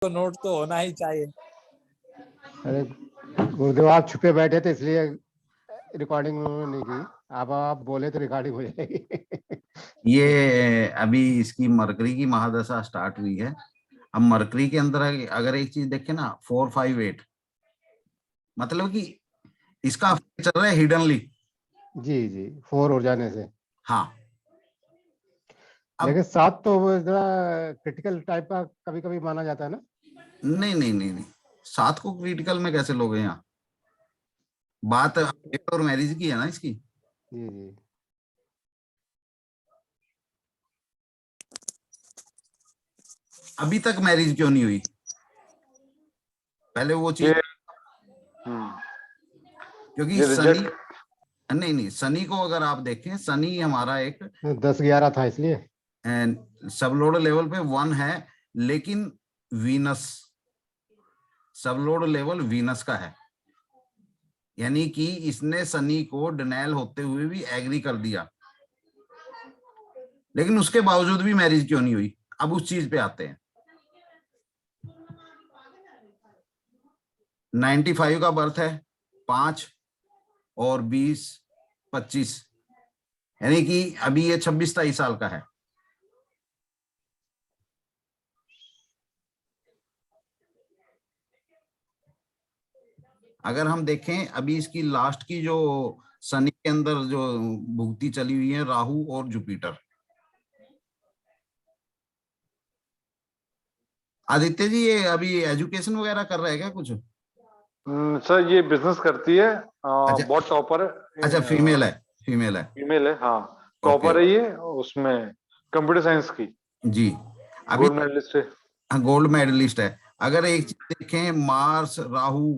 तो नोट तो होना ही चाहिए। अरे गुरुदेव, आप छुपे बैठे थे इसलिए रिकॉर्डिंग उन्होंने नहीं की। आप बोले तो रिकॉर्डिंग हो जाएगी। ये अभी इसकी मरकरी की महादशा स्टार्ट हुई है। अब मरकरी के अंदर अगर एक चीज देखें ना, 458, मतलब कि इसका चल रहा है हिडनली। जी जी, 4 हो जाने से। हाँ, अब लेकिन 7 तो वो जरा क्रिटिकल टाइप का कभी कभी माना जाता है ना। नहीं नहीं नहीं नहीं, 7 को क्रिटिकल में कैसे लोग हैं यहाँ? बात और मैरिज की है ना इसकी। जी जी। अभी तक मैरिज क्यों नहीं हुई? पहले वो चीज, क्योंकि शनि, नहीं नहीं, शनि को अगर आप देखें, शनि हमारा एक 10-11 था इसलिए। सबलोड लेवल पे 1 है, लेकिन वीनस सबलोड लेवल वीनस का है, यानी कि इसने शनि को डिनायल होते हुए भी एग्री कर दिया, लेकिन उसके बावजूद भी मैरिज क्यों नहीं हुई? अब उस चीज पे आते हैं। 95 का बर्थ है, 5 और 20, 25, यानी कि अभी ये 26-23 साल का है। अगर हम देखें अभी इसकी लास्ट की जो शनि के अंदर जो भुगती चली हुई है, राहु और जुपिटर। आदित्य जी, ये अभी एजुकेशन वगैरह कर रहे हैं क्या कुछ? सर ये बिजनेस करती है, अच्छा, बहुत टॉपर है। अच्छा, फीमेल है, फीमेल है, फीमेल है, हाँ। टॉपर है ये उसमें, कंप्यूटर साइंस की। जी। अभी गोल्ड मेडलिस्ट है। गोल्ड मेडलिस्ट है। अगर एक चीज देखें, मार्स, राहु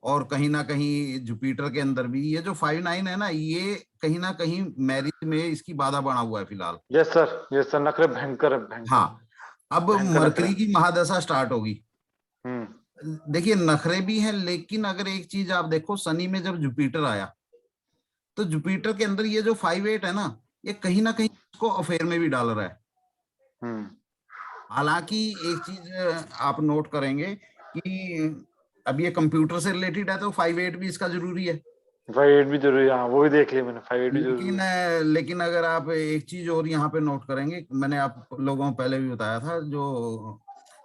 और कहीं ना कहीं जुपिटर के अंदर भी ये जो 5-9 है ना, ये कहीं ना कहीं मैरिज में इसकी बाधा बना हुआ है फिलहाल। यस सर, नखरे भयंकर है, भयंकर। हाँ, अब मरकरी की महादशा स्टार्ट होगी। देखिए, नखरे भी हैं, लेकिन अगर एक चीज आप देखो, शनि में जब जुपिटर आया तो जुपिटर के अंदर ये जो 5-8 है ना, ये कहीं ना कहीं इसको अफेयर में भी डाल रहा है। हालांकि एक चीज आप नोट करेंगे कि अब ये कंप्यूटर से रिलेटेड है तो 5-8 भी इसका जरूरी है। 5-8 भी जरूरी है, हाँ, वो भी देख लिया मैंने, 5-8 भी जरूरी लेकिन है। लेकिन अगर आप एक चीज और यहाँ पे नोट करेंगे, मैंने आप लोगों को पहले भी बताया था, जो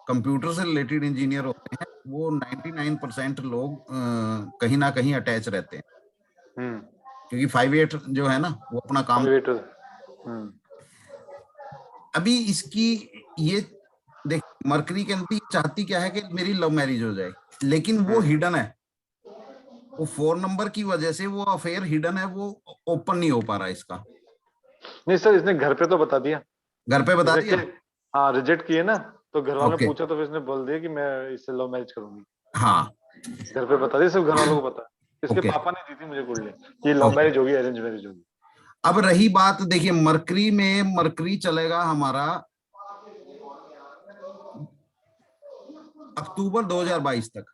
कंप्यूटर से रिलेटेड इंजीनियर होते हैं वो 99% लोग कहीं ना कहीं अटैच रहते हैं, क्योंकि 5-8 जो है ना वो अपना काम। अभी इसकी ये देख, मरकरी के अंदर चाहती क्या है कि मेरी लव मैरिज हो जाए, लेकिन वो हिडन है। वो 4 नंबर की वजह से वो अफेयर हिडन है, वो ओपन नहीं हो पा रहा इसका। नहीं सर, इसने घर पे तो बता दिया। घर पे बता दिया? हाँ, रिजेक्ट किए ना, तो घर वालों ने ओके, पूछा तो फिर इसने बोल दिया कि मैं इससे लव मैरिज करूंगी। हाँ, घर पे बता दिया, सिर्फ घर वालों को पता। इसके ओके, पापा ने दी थी मुझे कुंडली कि लव मैरिज होगी, अरेंज मैरिज होगी। अब रही बात, देखिए मरकरी में, मरकरी चलेगा हमारा अक्टूबर 2022 तक।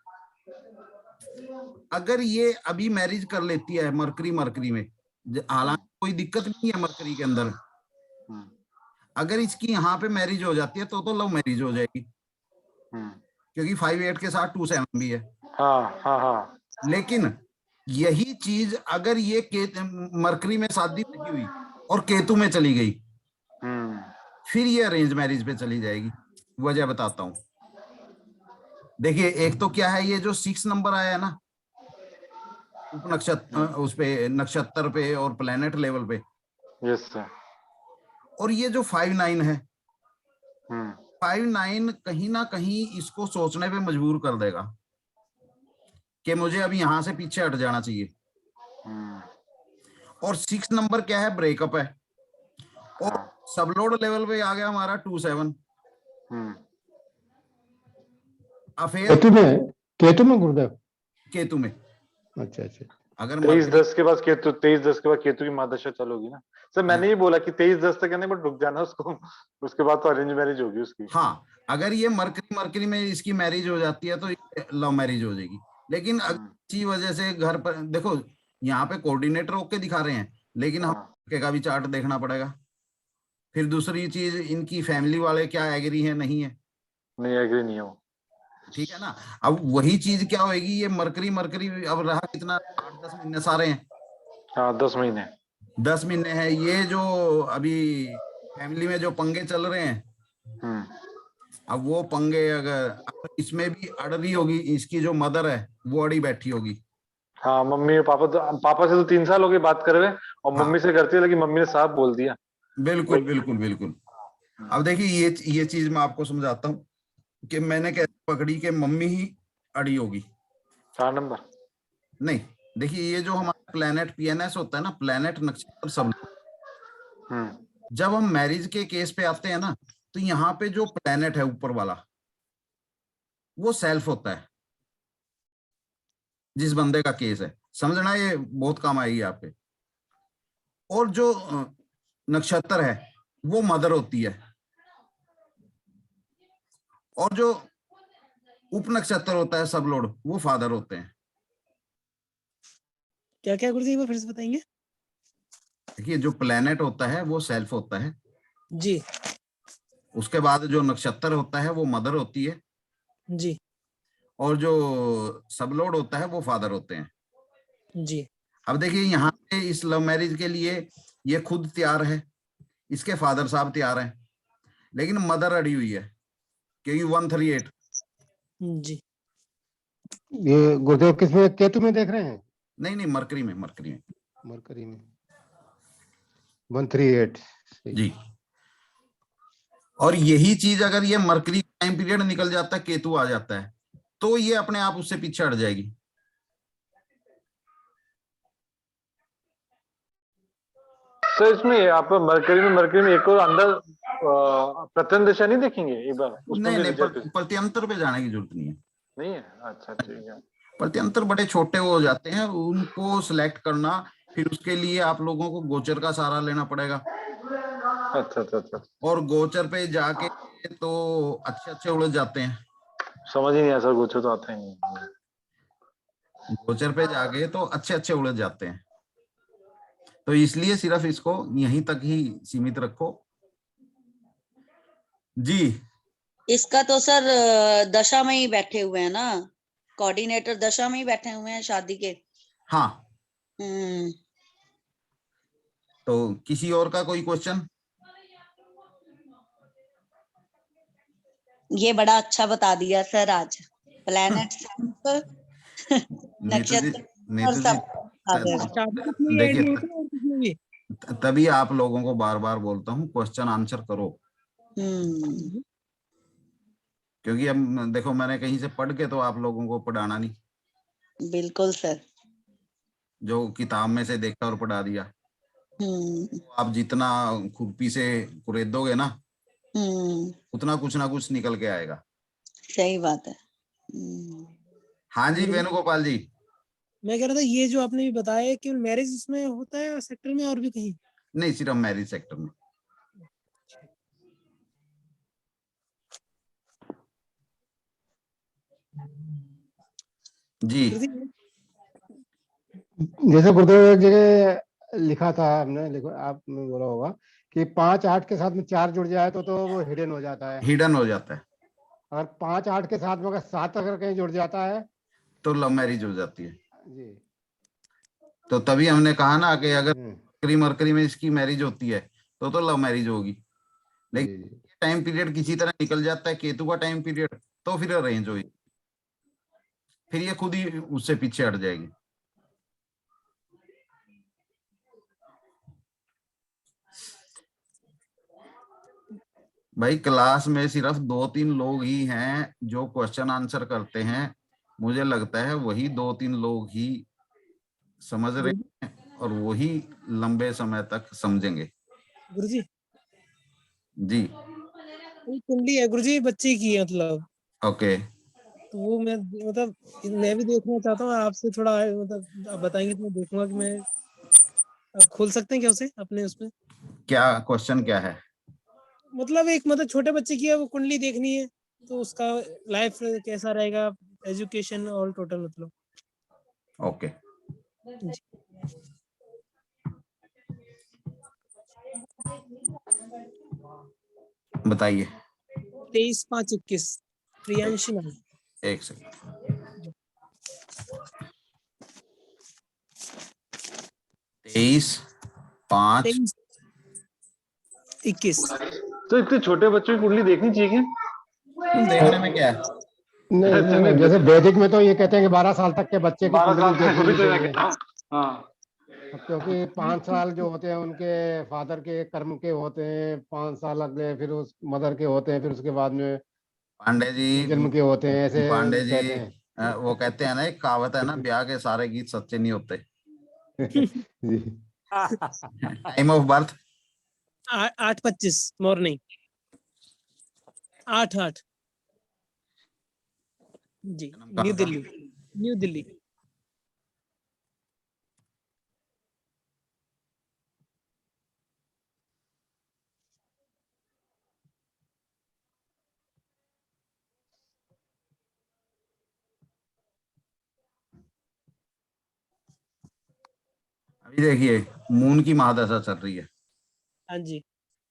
अगर ये अभी मैरिज कर लेती है मरकरी, मरकरी में हालांकि कोई दिक्कत नहीं है मरकरी के अंदर, अगर इसकी यहाँ पे मैरिज हो जाती है तो लव मैरिज हो जाएगी, क्योंकि 5-8 के साथ 2-7 भी है। हाँ हाँ हाँ। लेकिन यही चीज अगर ये मरकरी में शादी लगी हुई और केतु में चली गई, फिर ये अरेंज मैरिज पे चली जाएगी। वजह बताता हूं। देखिए, एक तो क्या है, ये जो 6 नंबर आया है ना उप नक्षत्र, उस पे नक्षत्र पे और प्लेनेट लेवल पे, यस सर। और ये जो 5-9 है, 5-9 कहीं ना कहीं इसको सोचने पे मजबूर कर देगा कि मुझे अभी यहां से पीछे हट जाना चाहिए। और 6 नंबर क्या है, ब्रेकअप है, और सबलोड लेवल पे आ गया हमारा 2-7 अफेयर। केतु में गुरुदेव, केतु में। अच्छा अच्छा। अगर 23-10 के बाद केतु, 23-10 के बाद केतु की महादशा चालू होगी ना सर। मैंने ये बोला कि 23-10 तक कहने, बट रुक जाना उसको, उसके बाद तो अरेंज मैरिज होगी उसकी। हाँ, अगर ये मरकरी, मरकरी में इसकी मैरिज हो जाती है तो लव मैरिज हो जाएगी। लेकिन अच्छी वजह से घर पर देखो, यहाँ पे कोऑर्डिनेटर ओके दिखा रहे हैं, लेकिन हम का भी चार्ट देखना पड़ेगा। फिर दूसरी चीज, इनकी फैमिली वाले क्या एग्री है, नहीं है। नहीं एग्री नहीं है वो। ठीक है ना। अब वही चीज क्या होगी, ये मरकरी मरकरी अब रहा कितना, 8-10 महीने सारे हैं। हाँ 10 महीने। 10 महीने है। ये जो अभी फैमिली में जो पंगे चल रहे हैं, हम्म। अब वो पंगे अगर अब इसमें भी अड़ रही होगी, इसकी जो मदर है वो अड़ी बैठी होगी। हाँ मम्मी और पापा से तो 3 साल हो गए बात करे हुए, और हाँ मम्मी से करती है, लेकिन मम्मी ने साफ बोल दिया। बिल्कुल बिल्कुल बिल्कुल। अब देखिए ये चीज मैं आपको समझाता हूँ कि मैंने कैसे पकड़ी कि मम्मी ही अड़ी होगी। 4 नंबर। नहीं, देखिए ये जो हमारा प्लेनेट पीएनएस होता है ना, प्लेनेट नक्षत्र सब, हम्म। जब हम मैरिज के केस पे आते हैं ना, तो यहाँ पे जो प्लेनेट है ऊपर वाला वो सेल्फ होता है। जिस बंदे का केस है, समझना, ये बहुत काम आएगी आपके। और जो नक्षत्र है वो मदर होती है, और जो उप नक्षत्र होता है सब लोड, वो फादर होते हैं। क्या क्या गुरुजी, एक बार फिर से बताएंगे? देखिए जो प्लेनेट होता है वो सेल्फ होता है, जी उसके बाद जो नक्षत्र होता है वो मदर होती है, जी और जो सबलोड होता है वो फादर होते हैं। जी। अब देखिए यहाँ पे इस लव मैरिज के लिए ये खुद तैयार है, इसके फादर साहब तैयार हैं, लेकिन मदर अड़ी हुई है क्योंकि 138। जी ये गुरुदेव किसमें, केतु में देख रहे हैं? नहीं नहीं, मरकरी में, मरकरी में। मरकरी में 138। जी। और यही चीज अगर ये मरकरी टाइम पीरियड निकल जाता है, केतु आ जाता है, तो ये अपने आप उससे पीछे हट जाएगी। तो इसमें आप मरकरी में एक और अंदर प्रत्यन दिशा नहीं देखेंगे एक बार, उसमें नहीं भी नहीं, रिजल्ट प्रत्यंतर पे जाने की जरूरत नहीं है। नहीं है? अच्छा ठीक है। प्रत्यंतर बड़े छोटे हो जाते हैं, उनको सिलेक्ट करना, फिर उसके लिए आप लोगों को गोचर का सहारा लेना पड़ेगा। अच्छा अच्छा अच्छा। और गोचर पे जाके तो अच्छे अच्छे उलझ जाते हैं। समझ ही नहीं आया सर, गोचर तो आता ही नहीं। गोचर पे जाके तो अच्छे अच्छे उलझ जाते हैं, तो इसलिए सिर्फ इसको यहीं तक ही सीमित रखो। जी। इसका तो सर दशा में ही बैठे हुए हैं ना, कोऑर्डिनेटर दशा में ही बैठे हुए हैं शादी के। हाँ, हम्म। तो किसी और का कोई क्वेश्चन? ये बड़ा अच्छा बता दिया सर आज, प्लैनेट नीतू जी, नक्षत्र और नीतू जी, सब बता दे रहे। शादी कितनी ऐड देखिए नहीं होती और कितनी भी। तभी आप लोगों को बार बार बोलता हूँ क्वेश्चन आंसर करो, हम्म। क्योंकि अब देखो मैंने कहीं से पढ़ के तो आप लोगों को पढ़ाना नहीं, बिल्कुल सर। जो किताब में से देखा और पढ़ा दिया। हम्म आप जितना खुरपी से कुरेदोगे ना, हम्म। उतना कुछ ना कुछ निकल के आएगा। सही बात है। हाँ जी गुरुजी, वेणुगोपाल जी। मैं कह रहा था ये जो आपने भी बताया कि मैरिज इसमें होता है सेक्टर में और भी कहीं? नहीं, सिर्फ मैरिज सेक्टर में। जी। गुरुजी, जैसे गुरुदेव एक जगह लिखा था, हमने लिखा, आपने बोला होगा कि 5-8 के साथ में 4 जुड़ जाए तो वो हिडन हो जाता है। हिडन हो जाता है, अगर 5-8 के साथ में अगर 7 अगर कहीं जुड़ जाता है तो लव मैरिज हो जाती है। जी। तो तभी हमने कहा ना कि अगर हम्म, मरकरी मरकरी में इसकी मैरिज होती है तो लव मैरिज होगी। लेकिन जी जी। टाइम पीरियड किसी तरह निकल जाता है, केतु का टाइम पीरियड, तो फिर अरेंज होगी, फिर ये खुद ही उससे पीछे हट जाएगी। भाई क्लास में सिर्फ 2-3 लोग ही हैं जो क्वेश्चन आंसर करते हैं, मुझे लगता है वही 2-3 लोग ही समझ रहे हैं, और वही लंबे समय तक समझेंगे। गुरुजी जी। ये कुंडली है गुरुजी, बच्चे की है मतलब। ओके। तो वो मैं मतलब मैं भी देखना चाहता हूँ आपसे थोड़ा, मतलब आप बताएंगे तो मैं देखूंगा कि मैं, आप खोल सकते हैं क्या उसे अपने उसमें? क्या क्वेश्चन क्या है? मतलब एक मतलब छोटे बच्चे की है, वो कुंडली देखनी है, तो उसका लाइफ कैसा रहेगा, एजुकेशन और टोटल मतलब। ओके। जी। बताइए। 23/5/21 प्रियांशी नाम। एक सेकंड। 23/5 23, 21। तो इतने छोटे बच्चों की कुंडली देखनी चाहिए क्या? देखने में क्या है? नहीं अच्छा, नहीं, जैसे वैदिक में तो ये कहते हैं कि 12 साल तक के बच्चे की 12 कुंडली साल देखनी वही नहीं तो मैं चाहिए, कह रहा हूँ। हाँ, क्योंकि 5 साल जो होते हैं उनके फादर के कर्म के होते हैं, 5 साल अगले फिर उस मदर के होते हैं, फिर उसके बाद में पांडे जन्म जी, के होते हैं, ऐसे पांडे जी, कहते हैं। वो कहते हैं ना, एक कहावत है ना, ब्याह के सारे गीत सच्चे नहीं होते। जी। टाइम ऑफ बर्थ 8:25 मॉर्निंग, 8:08 जी, जन्म न्यू कहाँ का? दिल्ली, न्यू दिल्ली। अभी देखिए, मून की महादशा चल रही है, हाँ जी,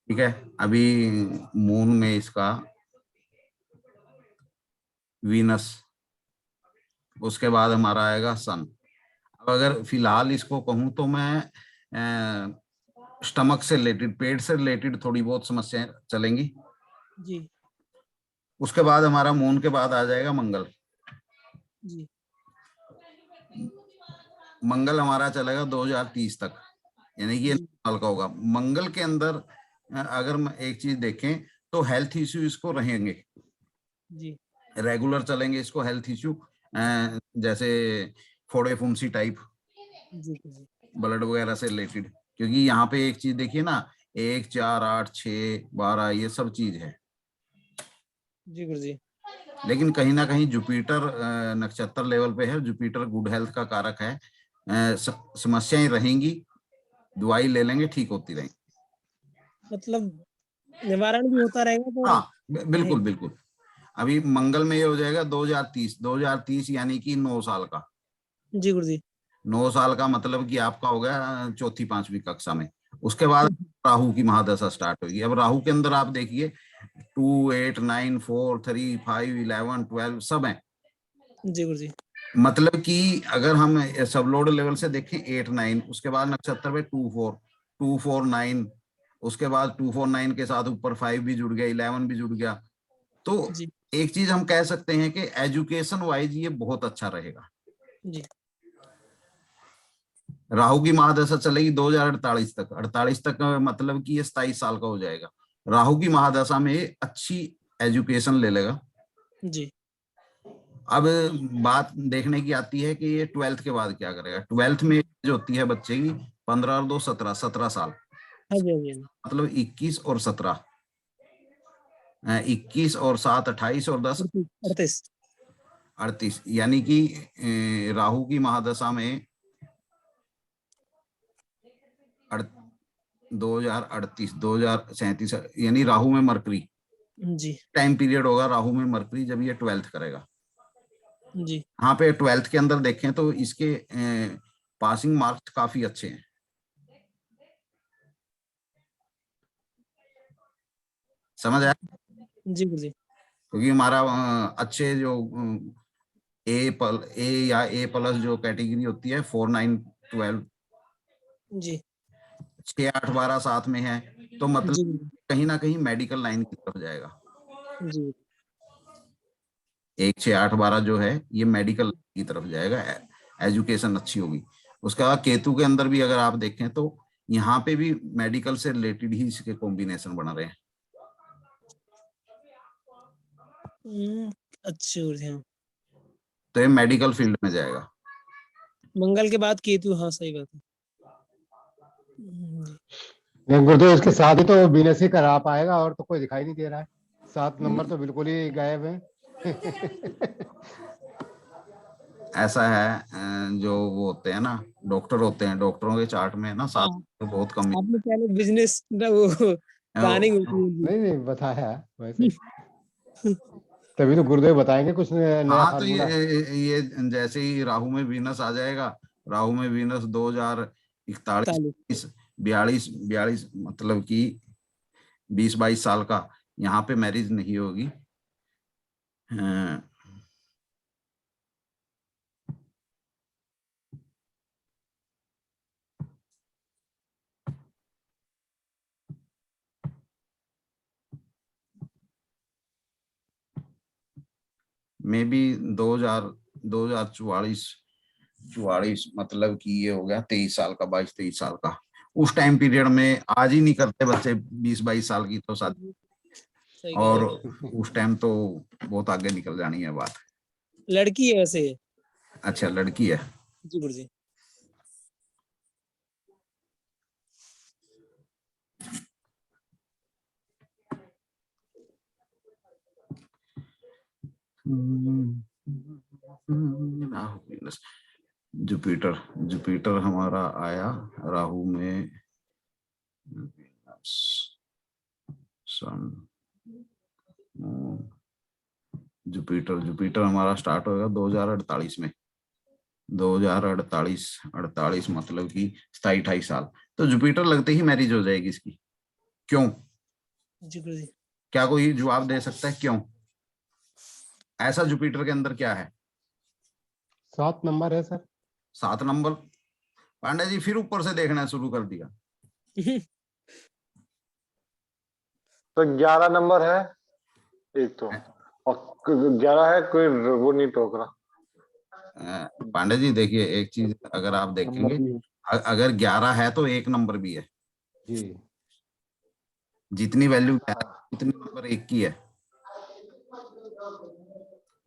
ठीक है। अभी मून में इसका वीनस, उसके बाद हमारा आएगा सन। अब अगर फिलहाल इसको कहूं तो मैं स्टमक से रिलेटेड, पेट से रिलेटेड थोड़ी बहुत समस्याएं चलेंगी। जी, उसके बाद हमारा मून के बाद आ जाएगा मंगल। जी, मंगल हमारा चलेगा 2030 तक, यानी कि ये जी, साल का होगा। मंगल के अंदर अगर हम एक चीज देखें तो हेल्थ इश्यू इसको रहेंगे, जी, रेगुलर चलेंगे इसको हेल्थ इश्यू, जैसे फोड़े फुंसी टाइप, जी, जी, ब्लड वगैरह से रिलेटेड। क्योंकि यहाँ पे एक चीज देखिए ना, 1, 4, 8, 6, 12 ये सब चीज है। जी गुरुजी। लेकिन कहीं ना कहीं जुपिटर नक्षत्र लेवल पे है, जुपिटर गुड हेल्थ का कारक है। समस्याएं रहेंगी, दवाई ले लेंगे, ठीक होती रहेंगी। मतलब निवारण भी होता रहेगा तो हाँ, बिल्कुल रहेगा। बिल्कुल। अभी मंगल में ये हो जाएगा 2030 यानी कि 9 साल का। जी गुरुजी। 9 साल का मतलब कि आपका हो गया चौथी 5वीं कक्षा में। उसके बाद राहु की महादशा स्टार्ट होगी। अब राहु के अंदर आप देखिए 2, 8, 9, 4, 3, 5, 11, 12 सब है। जी गुरुजी। मतलब कि अगर हम सब लोड लेवल से देखें 8, 9, उसके बाद नक्षत्र पे 2, 4, 2, 4, 9, उसके बाद 2, 4, 9 के साथ ऊपर 5 भी जुड़ गया, 11 भी जुड़ गया। तो जी, एक चीज हम कह सकते हैं कि एजुकेशन वाइज ये बहुत अच्छा रहेगा। जी, राहु की महादशा चलेगी 2048 तक, 48 तक मतलब कि ये 27 साल का हो जाएगा। राहु की महादशा में अच्छी एजुकेशन ले लेगा। जी, अब बात देखने की आती है कि ये 12th के बाद क्या करेगा। 12th में जो होती है बच्चे की 15 और 2 17, 17 साल, हाँ जी, हाँ जी, हाँ जी। मतलब 21 और 17, 21 और 7 28 और 10 38। 38, यानी कि राहु की महादशा में 2038, 2037, यानी राहु में मरकरी जी, टाइम पीरियड होगा। राहु में मरकरी जब ये 12th करेगा। जी, यहाँ पे 12th के अंदर देखें तो इसके पासिंग मार्क्स काफी अच्छे हैं। समझ आया? जी गुरुजी। क्योंकि हमारा अच्छे जो ए या ए प्लस जो कैटेगरी होती है 4, 9, 12, जी, 6, 8, 12 साथ में है, तो मतलब जी गुरुजी। कहीं ना कहीं मेडिकल लाइन की तरफ जाएगा। जी, 1, 6, 8, 12 जो है ये मेडिकल की तरफ जाएगा, एजुकेशन अच्छी होगी। उसके बाद केतु के अंदर भी अगर आप देखें तो यहाँ पे भी मेडिकल से रिलेटेड ही इसके कॉम्बिनेशन बना रहे हैं। अच्छे गुरुजी। हाँ, तो ये मेडिकल फील्ड में जाएगा। मंगल के बाद केतु, हाँ सही बात है। जी। नहीं, गुरुदेव इसके साथ ही तो बिजनेस ही करा पाएगा, और तो कोई दिखाई नहीं दे रहा है। 7 नंबर तो बिल्कुल ही गायब है। ऐसा है, जो वो होते हैं ना, डॉक्टर होते हैं, डॉक्टरों के चार्ट में ना 7 हाँ, तो बहुत कम आपने पहले बिजनेस ना वो प्लानिंग होती है उनकी। नहीं नहीं, बताया वैसे, तभी तो गुरुदेव बताएंगे कुछ नया हाँ, तो फार्मूला। ये जैसे ही राहु में वीनस आ जाएगा, राहु में वीनस 2041, 42, 42 मतलब कि 20-22 साल का, यहाँ पे मैरिज नहीं होगी। मे बी 2044 मतलब कि ये हो गया 23 साल का, 22-23 साल का। उस टाइम पीरियड में आज ही नहीं करते बच्चे 20-22 साल की तो शादी, सही और कह रहे उस टाइम तो बहुत आगे निकल जानी है बात। हैं। लड़की है वैसे ये। अच्छा, लड़की है। जी गुरुजी। जुपिटर, जुपिटर हमारा आया राहु में, सन, जुपिटर, जुपिटर हमारा स्टार्ट होगा 2048 में। 2048 मतलब कि 27-28 साल। तो जुपिटर लगते ही मैरिज हो जाएगी इसकी। क्यों? जी गुरुजी। क्या कोई जवाब दे सकता है क्यों? ऐसा जुपिटर के अंदर क्या है? 7 नंबर है सर। 7 नंबर? पांडे जी फिर ऊपर से देखना शुरू कर दिया। तो 11 नंबर है एक तो, और 11 है, कोई वो नहीं टोक रहा। पांडे जी देखिए एक चीज अगर आप देखेंगे, अगर 11 है तो 1 नंबर भी है। जी। जितनी वैल्यू 11 उतनी नंबर 1 की है।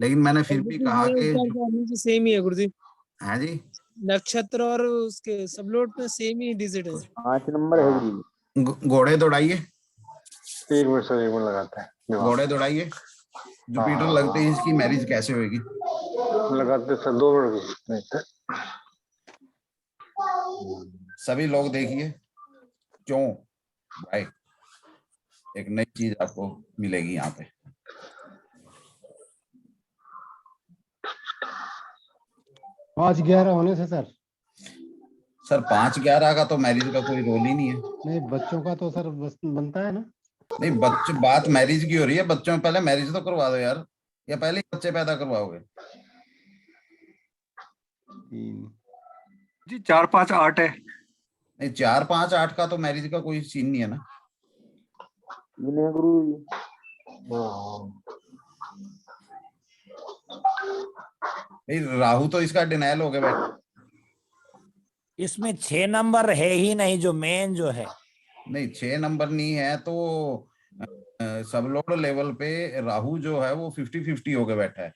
लेकिन मैंने फिर भी कहा कि ऊपर नीचे सेम ही है गुरुजी। हाँ जी, नक्षत्र और उसके सबलोट में सेम ही डिजिट है। 5 नंबर है गुरुजी। घोड़े दौड़ाइए, एक मिनट सर, एक मिनट लगाते हैं दिमाग। घोड़े दौड़ाइए। जुपिटर लगते ही इसकी मैरिज कैसे होगी? लगाते सर, 2 मिनट देखते। सभी लोग देखिए क्यों भाई, एक नई चीज आपको मिलेगी यहाँ पे। 5-11 होने से सर। सर 5-11 का तो मैरिज का कोई रोल ही नहीं है। नहीं, बच्चों का तो सर बनता है ना। नहीं बच्चे, बात मैरिज की हो रही है, बच्चों में पहले मैरिज तो करवा दो यार, या पहले ही बच्चे पैदा करवाओगे? जी 4, 5, 8 है। नहीं 4, 5, 8 का तो मैरिज का कोई सीन नहीं है ना। इन्हें गुरुजी। नहीं राहु तो इसका डिनायल हो गया बैठा। इसमें 6 नंबर है ही नहीं, जो मेन जो है। नहीं 6 नंबर नहीं है तो सबलोड लेवल पे राहु जो है वो 50-50 हो गया बैठा है।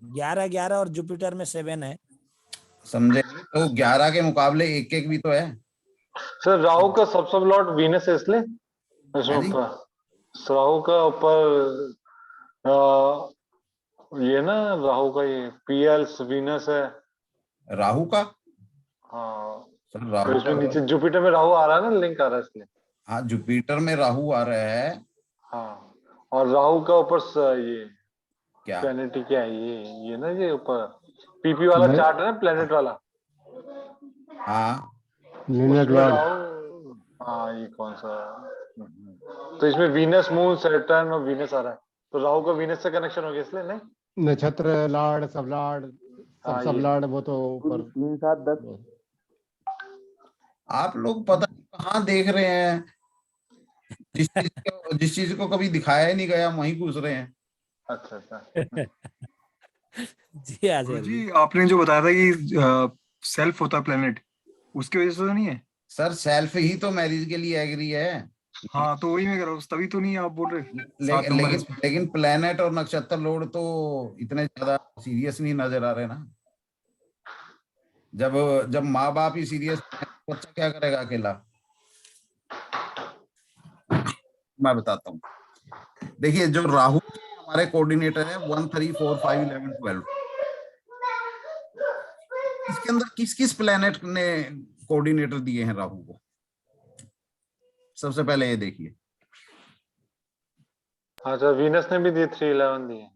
11-11 और जुपिटर में 7 है। समझे? तो 11 के मुकाबले 1-1 भी तो है। सर राहु का सब लॉट वीनस है, इसलिए इसमें हाँ जी? ऊपर राहु का ऊपर ये ना, राहु का ये पीएल वीनस है। राहु का? हाँ सर तो राहु इसमें का, नीचे जुपिटर में राहु आ रहा है ना, लिंक आ रहा है इसलिए। हाँ जुपिटर में राहु आ रहा है। हाँ, और राहु का ऊपर ये क्या? प्लेनेट क्या है, ये ना, ये ऊपर पीपी वाला चार्ट है ना, प्लेनेट वाला। हाँ लीनियर उसमें लॉर्ड। राहु, हाँ ये कौन सा, तो इसमें वीनस, मून, सैटर्न और वीनस आ रहा है, तो राहु का वीनस से कनेक्शन हो गया इसलिए। नहीं नक्षत्र लार्ड, सब लार्ड, हाँ, सब ये लार्ड वो तो ऊपर। 3, 7, 10। आप लोग पता नहीं कहाँ देख रहे हैं, जिस चीज को कभी दिखाया ही नहीं गया वहीं घुस रहे हैं। अच्छा अच्छा। जी आचार्य जी। जी आपने जो बताया था कि सेल्फ होता प्लेनेट, उसकी वजह से तो नहीं है? सर सेल्फ ही तो मैरिज के लिए एग्री है। हाँ तो वही मैं कह रहा हूँ, तभी तो नहीं आप बोल रहे 7 नंबर है इसमें। लेकिन प्लेनेट और नक्षत्र लोड तो इतने ज्यादा सीरियस नहीं नजर आ रहे ना। जब माँ बाप ही सीरियस, बच्चा क्या करेगा अकेला? मैं बताता हूँ, देखिए जो राहु हमारे कोऑर्डिनेटर है 1, 3, 4, 5, 11, 12, इसके अंदर किस किस प्लेनेट ने कोऑर्डिनेटर दिए हैं राहु को? सबसे पहले ये देखिए। अच्छा, वीनस ने भी दिए 3, 11 दिए।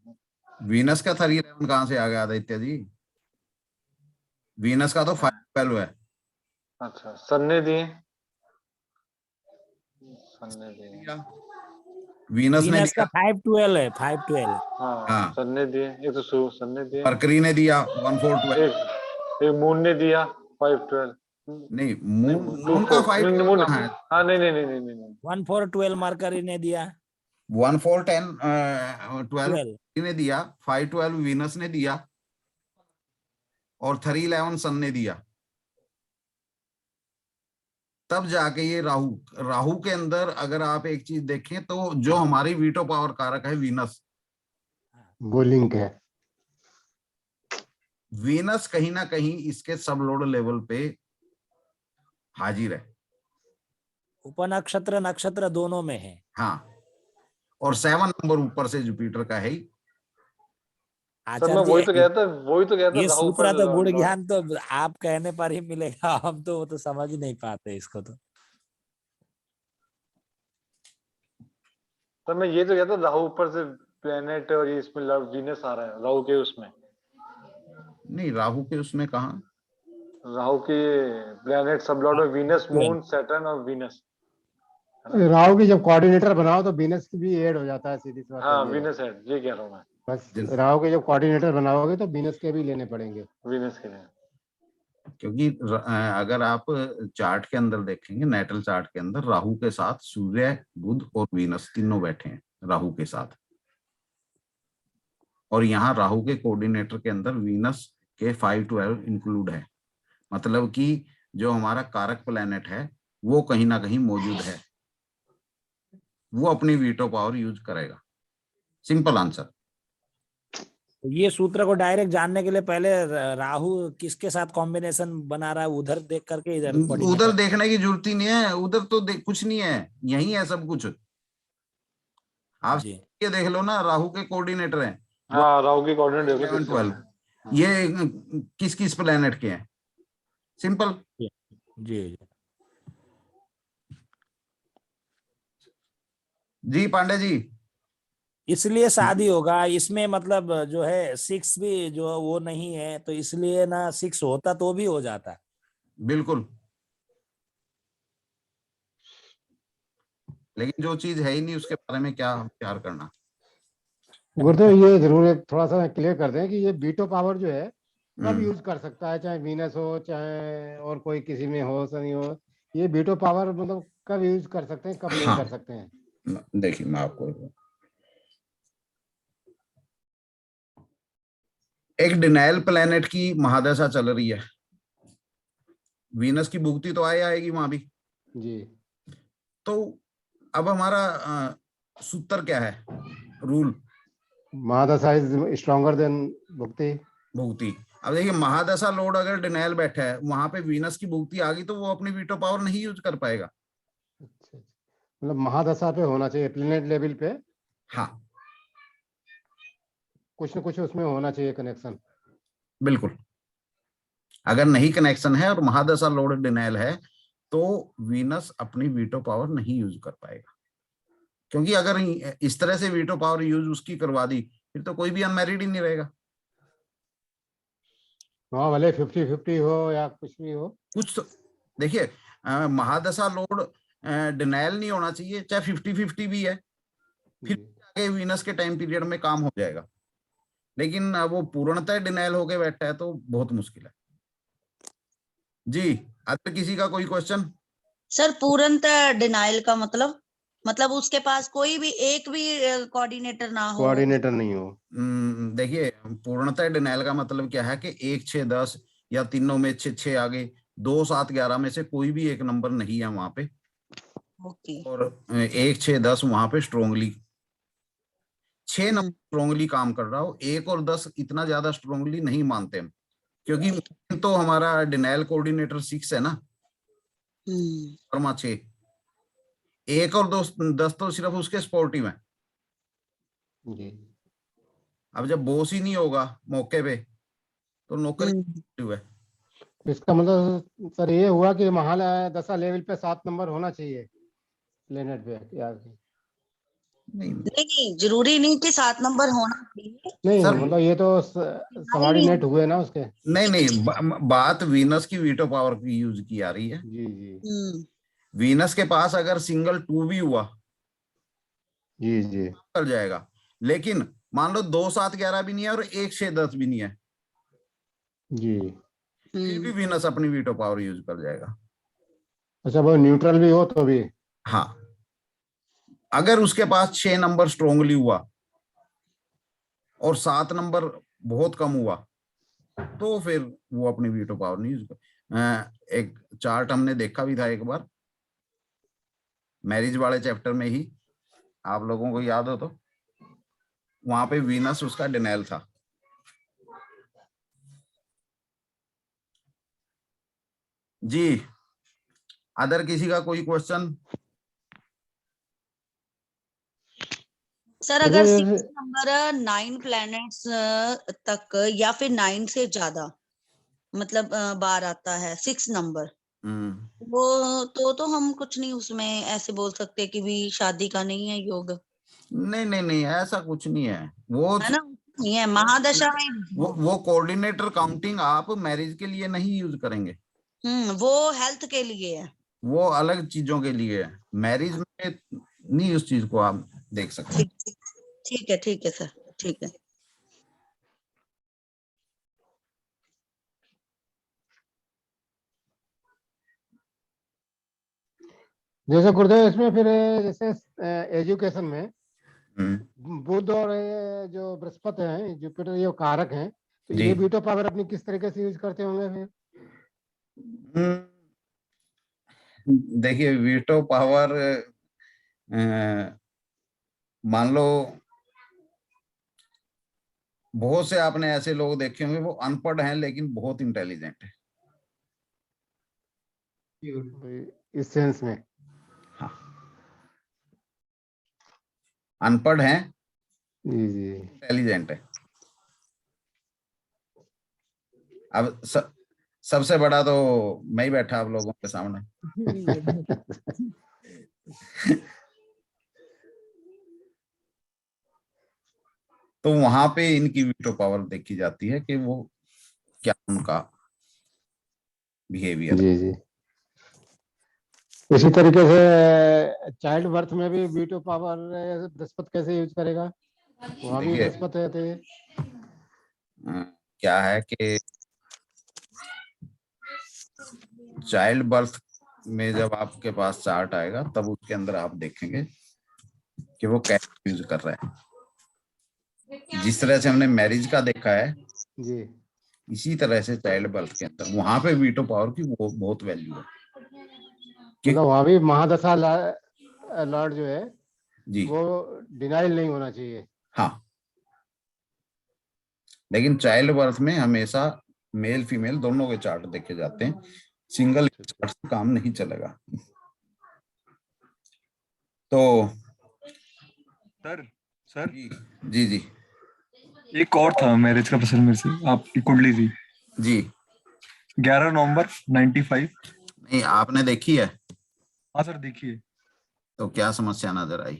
वीनस का 3, 11 कहाँ से आ गया आदित्य जी? वीनस का तो 5, 12 है। अच्छा, सन ने दिए, सन ने दिए। वीनस ने वीनस का दिया 5-12 है, 5-12। हाँ, हाँ। सन ने दिए, ये तो सन ने दिए। मरकरी ने दिया 1, 4, 12। एक मून ने दिया 5, 12। नहीं मून का 5, 12 कहाँ है? हाँ नहीं 1, 4, 12 मरकरी ने दिया। 1, 4, 10, 12। ने दिया, 512 वीनस ने दिया और 311 सन ने दिया, तब जाके ये राहु के अंदर अगर आप एक चीज देखें तो जो हमारी वीटो पावर कारक है वीनस, वो लिंक है। वीनस कहीं ना कहीं इसके सब लोड लेवल पे हाजिर है। उपनक्षत्र नक्षत्र दोनों में है। हाँ, और 7 नंबर ऊपर से जुपिटर का है ही। सर मैं आचार्य वही तो कहता ये राहु सूत्र पर तो गुण ज्ञान तो आप कहने पर ही मिलेगा, हम तो वो तो समझ ही नहीं पाते इसको तो। सर मैं ये तो कहता राहु ऊपर से प्लेनेट और ये इसमें वीनस आ रहा है राहु के उसमें। नहीं, राहु के उसमें कहा, राहु के प्लेनेट सब लॉर्ड में वीनस, मून, सैटर्न और वीनस। राहु की जब कोऑर्डिनेटर बनाओ तो वीनस की भी ऐड हो जाता है, सीधी सी बात हाँ ये है। वीनस है, ये कह रहा हूँ मैं। बस राहु के जब कोऑर्डिनेटर बनाओगे तो वीनस के भी लेने पड़ेंगे। वीनस के लिए क्योंकि अगर आप चार्ट के अंदर देखेंगे, नेटल चार्ट के अंदर राहु के साथ सूर्य, बुध और वीनस तीनों बैठे हैं राहु के साथ, और यहाँ राहु के कोऑर्डिनेटर के अंदर वीनस के 512 इंक्लूड है। मतलब कि जो हमारा कारक प्लैनेट है वो कहीं ना कहीं मौजूद है, वो अपनी वीटो पावर यूज करेगा। Simple answer. ये सूत्र को डायरेक्ट जानने के लिए पहले राहु किसके साथ कॉम्बिनेशन बना रहा है उधर देख करके इधर उधर देखने की जरूरत ही नहीं है, उधर तो कुछ नहीं है, यही है सब कुछ। आप ये देख लो ना, राहु के कोऑर्डिनेटर हैं। हाँ, राहु के कोऑर्डिनेटर 11, 12 ये किस किस प्लेनेट के हैं? सिंपल। जी जी पांडे जी, इसलिए शादी होगा इसमें, मतलब जो है 6 भी जो वो नहीं है, तो इसलिए ना 6 होता तो भी हो जाता। बिल्कुल, लेकिन जो चीज है ही नहीं उसके बारे में क्या विचार करना। गुरुदेव ये जरूर एक थोड़ा सा क्लियर कर दें कि ये बीटो पावर जो है कब यूज कर सकता है, चाहे वीनस हो चाहे और कोई किसी में हो, शनि हो, ये बीटो पावर मतलब कब यूज कर सकते हैं, कब नहीं कर सकते हैं? देखिए मैं आपको एक डिनाइल प्लेनेट की महादशा चल रही है, वीनस की भुगती तो आएगी वहां भी जी। तो अब हमारा सूत्र क्या है, rule? Mahadasha is stronger than bhukti. अब देखिए, महादशा लोड अगर डिनाइल बैठा है, वहां पे वीनस की भुगती आ गई तो वो अपनी वीटो पावर नहीं यूज कर पाएगा। अच्छा, मतलब महादशा पे होना चाहिए, प्लेनेट लेवल पे। हाँ, कुछ न कुछ उसमें होना चाहिए कनेक्शन। बिल्कुल। अगर नहीं कनेक्शन है और महादशा लोड डिनाइल है तो वीनस अपनी वीटो पावर नहीं यूज कर पाएगा, क्योंकि अगर इस तरह से वीटो पावर यूज उसकी करवा दी फिर तो कोई भी अनमैरिड ही नहीं रहेगा। हाँ, भले 50-50 हो या कुछ भी हो। कुछ तो देखिए, महादशा लोड डिनाइल नहीं होना चाहिए, चाहे 50-50 भी है, फिर आगे वीनस के टाइम पीरियड में काम हो जाएगा। लेकिन वो पूर्णतः डिनाइल होके बैठा है तो बहुत मुश्किल है। जी, अगर किसी का कोई क्वेश्चन? सर पूर्णतः डिनाइल का मतलब उसके पास कोई भी एक भी कोऑर्डिनेटर ना हो? कोऑर्डिनेटर नहीं हो। देखिए, पूर्णतः डिनाइल का मतलब क्या है कि 1, 6, 10 या तीनों में 6 आगे, 2, 7, 11 में से कोई भी एक नंबर नहीं है वहां पे। ओके। और 1, 6, 10 वहां पे स्ट्रोंगली, 6 नंबर स्ट्रोंगली काम कर रहा हो, 1 और 10 इतना ज्यादा स्ट्रोंगली नहीं मानते हम, क्योंकि तो हमारा डिनाइल कोऑर्डिनेटर 6 है ना, और 6, 1 और 10 तो सिर्फ उसके सपोर्टिव है। जी। अब जब बॉस ही नहीं होगा मौके पे तो नौकरी है। इसका मतलब सर ये हुआ कि महादशा लेवल पे 7 नंबर होना चाहिए प्लेनेट पे यार? नहीं, जरूरी नहीं कि 7 नंबर होना चाहिए। नहीं मतलब ये तो सबऑर्डिनेट हुए ना उसके। नहीं, बात वीनस की वीटो पावर की यूज की आ रही है। जी। वीनस के पास अगर सिंगल 2 भी हुआ जी चल जाएगा, लेकिन मान लो 2, 7, 11 भी नहीं है और 1, 6, 10 भी नहीं है जी, फिर भी वीनस अपनी वीटो पावर यूज कर जाएगा। अच्छा, वो न्यूट्रल भी हो तो भी? हाँ, अगर उसके पास 6 नंबर स्ट्रोंगली हुआ और 7 नंबर बहुत कम हुआ, तो फिर वो अपनी वीटो पावर नहीं यूज कर। एक चार्ट हमने देखा भी था एक बार मैरिज वाले चैप्टर में ही, आप लोगों को याद हो तो, वहां पे वीनस उसका डिनाइल था। जी, अदर किसी का कोई क्वेश्चन? सर तो अगर जैसे 6 नंबर 9 प्लैनेट्स तक या फिर 9 से ज्यादा मतलब बार आता है 6 नंबर, वो तो हम कुछ नहीं उसमें ऐसे बोल सकते कि भी शादी का नहीं है योग, नहीं नहीं नहीं, ऐसा कुछ नहीं है। वो है ना? नहीं है, महादशा में। वो कोऑर्डिनेटर काउंटिंग आप मैरिज के लिए नहीं यूज करेंगे, वो हेल्थ के लिए है। वो अलग चीजों के लिए है। मैरिज में नहीं उस चीज को आप देख सकते। ठीक ठीक है सर, ठीक है। जैसे गुरुदेव इसमें फिर जैसे एजुकेशन में हम्म, बुध और ये जो बृहस्पति है जुपिटर ये कारक हैं, तो जी। ये वीटो पावर अपनी किस तरीके से यूज करते होंगे फिर? देखिए वीटो पावर, मान लो बहुत से आपने ऐसे लोग देखे होंगे वो अनपढ़ हैं लेकिन बहुत इंटेलिजेंट है। इस सेंस में हाँ, अनपढ़ हैं, जी जी इंटेलिजेंट है। अब सबसे बड़ा तो मैं ही बैठा आप लोगों के सामने। तो वहां पे इनकी वीटो पावर देखी जाती है कि वो क्या उनका बिहेवियर। जी जी। इसी तरीके से चाइल्ड बर्थ में भी वीटो पावर बृहस्पति कैसे यूज करेगा? वहां भी देखिए बृहस्पति है तो क्या है कि चाइल्ड बर्थ में जब आपके पास चार्ट आएगा तब उसके अंदर आप देखेंगे कि वो कैसे यूज कर रहा है। जिस तरह से हमने मैरिज का देखा है जी, इसी तरह से चाइल्ड बर्थ के अंदर वहां पे वीटो पावर की बहुत वैल्यू है कि मतलब वहां भी महादशा लॉर्ड जो है जी वो डिनाइल नहीं होना चाहिए। हाँ। लेकिन चाइल्ड बर्थ में हमेशा मेल फीमेल दोनों के चार्ट देखे जाते हैं, सिंगल चार्ट से काम नहीं चलेगा। तो सर सर जी जी जी एक और था मैरिज का प्रश्न मेरे से, आपकी कुंडली थी जी 11 नवंबर 95। नहीं आपने देखी है हाँ सर देखिए, तो क्या समस्या नजर आई?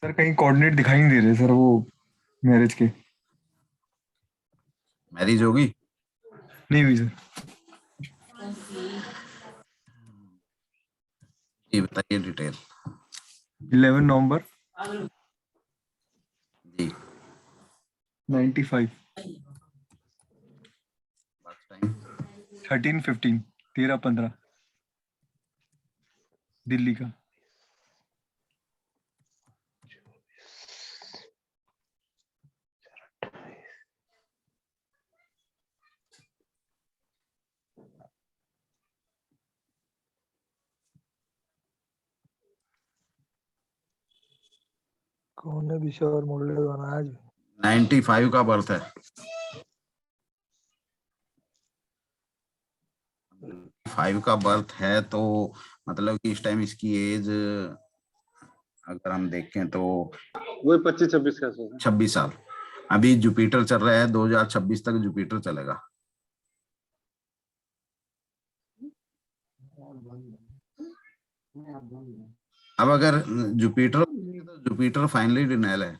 सर कहीं कोऑर्डिनेट दिखाई नहीं दे रहे सर वो मैरिज के। मैरिज होगी? नहीं हुई सर। जी बताइए डिटेल। 11 नवंबर जी 95, टाइम 13-15, 13-15 दिल्ली का। कौन है विषय और मुरली गाना आज 95 का बर्थ है। 5 का बर्थ है तो मतलब कि इस टाइम इसकी एज अगर हम देखें तो वही 25-26 का सोच 26 साल। अभी जुपिटर चल रहा है, 2026 तक जुपिटर चलेगा। अब अगर जुपिटर तो जुपिटर फाइनली डिनाइल है।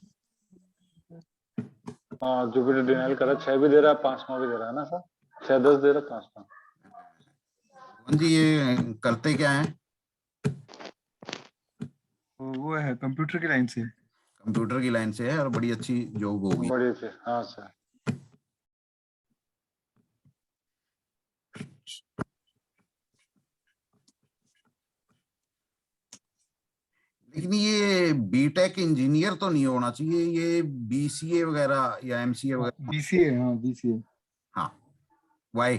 हाँ जुपिटर डिनाइल कर रहा है, 6 भी दे रहा है 5वां भी दे रहा है ना सर, 6-10 दे रहा है 5वां। मोहन जी ये करते क्या है? वो है कंप्यूटर की लाइन से। कंप्यूटर की लाइन से है और बड़ी अच्छी जॉब होगी। बड़ी अच्छी, हाँ सर। लेकिन ये बीटेक इंजीनियर तो नहीं होना चाहिए, ये बीसीए वगैरह या एमसीए वगैरह। बीसीए, हाँ बीसीए। हाँ, वाई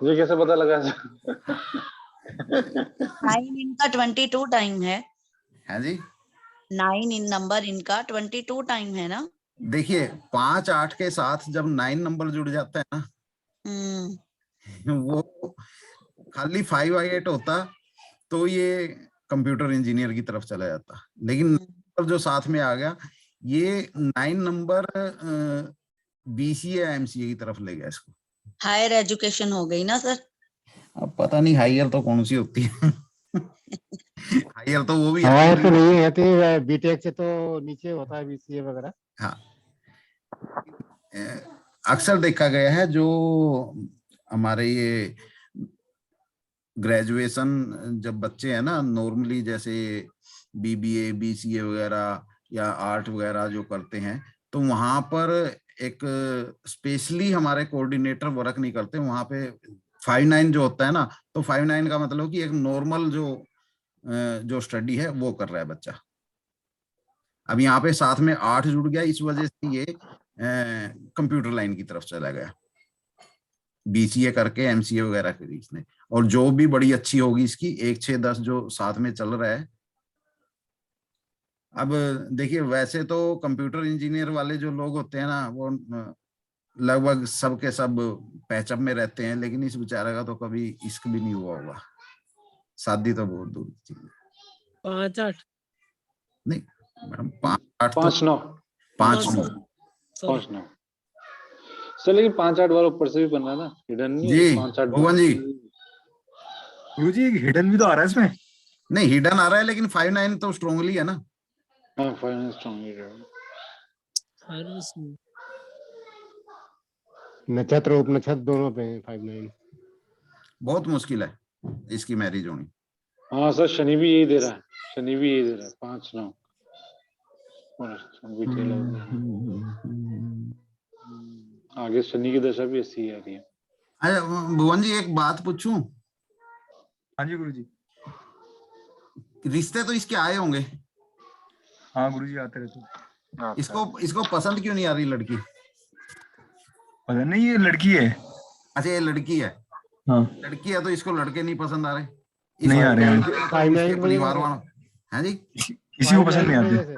ये कैसे पता लगा? 9 इनका 22 टाइम है। जी 9 इन नंबर इनका 22 टाइम है ना। देखिए 5 8 के साथ जब 9 नंबर जुड़ जाता है ना, वो खाली 5 8 होता तो ये कंप्यूटर इंजीनियर की तरफ चला जाता, लेकिन नंबर जो साथ में आ गया ये 9 नंबर बीसीए एमसीए की तरफ ले गया इसको। हायर एजुकेशन हो गई ना सर। अब पता नहीं हायर तो कौन सी होती है। हायर तो वो भी हमारे तो नहीं है, बीटेक से तो नीचे होता है बीसीए वगैरह। हाँ, अक्सर देखा गया है जो हमारे ये ग्रेजुएशन जब बच्चे हैं ना, नॉर्मली जैसे बीबीए बीसीए वगैरह या आर्ट वगैरह जो करते हैं, तो वहां पर एक स्पेशली हमारे कोऑर्डिनेटर वर्क नहीं करते वहां पे। 5-9 जो होता है ना, तो 5-9 का मतलब कि एक नॉर्मल जो स्टडी है वो कर रहा है बच्चा। अब यहाँ पे साथ में 8 जुड़ गया, इस वजह से ये कंप्यूटर लाइन की तरफ चला गया, बीसीए करके एमसीए वगैरह करी इसने। और जो भी बड़ी अच्छी होगी इसकी 1 6 10 जो साथ में चल रहा है। अब देखिए वैसे तो कंप्यूटर इंजीनियर वाले जो लोग होते हैं ना, वो लगभग सब के सब पैचअप में रहते हैं, लेकिन इस बेचारे का तो कभी इश्क भी नहीं हुआ होगा, शादी तो बहुत दूर की चीज है। 5 8 नहीं मैडम, 5 8 5 9 5 9 9 5 9 सर, लेकिन 5 8 वाला ऊपर से भी बन रहा है ना, हिडन नहीं जी है 5 8 भुवन जी। गुरुजी हिडन भी तो आ रहा है इसमें। नहीं हिडन आ रहा है, लेकिन 5-9 तो स्ट्रांगली है ना। हाँ, फाइनेंस स्ट्रांग है। हर उसमें नक्षत्र उपनक्षत्र दोनों पे 5-9। बहुत मुश्किल है इसकी मैरिज होनी। हाँ सर, शनि भी यही दे रहा है, शनि भी यही दे रहा है 5 9। और डिटेल आगे शनि की दशा भी ऐसी आ रही है। अच्छा भुवन जी एक बात पूछूं? हाँ जी गुरुजी। रिश्ते तो इसके आए होंगे। हाँ गुरुजी आते रहते। इसको पसंद क्यों नहीं आ रही लड़की? पता नहीं, ये लड़की है। अच्छा ये लड़की है। हाँ लड़की है तो इसको लड़के नहीं पसंद आ रहे? नहीं आ रहे हैं। इसके परिवार वालों है जी, किसी को पसंद नहीं आते।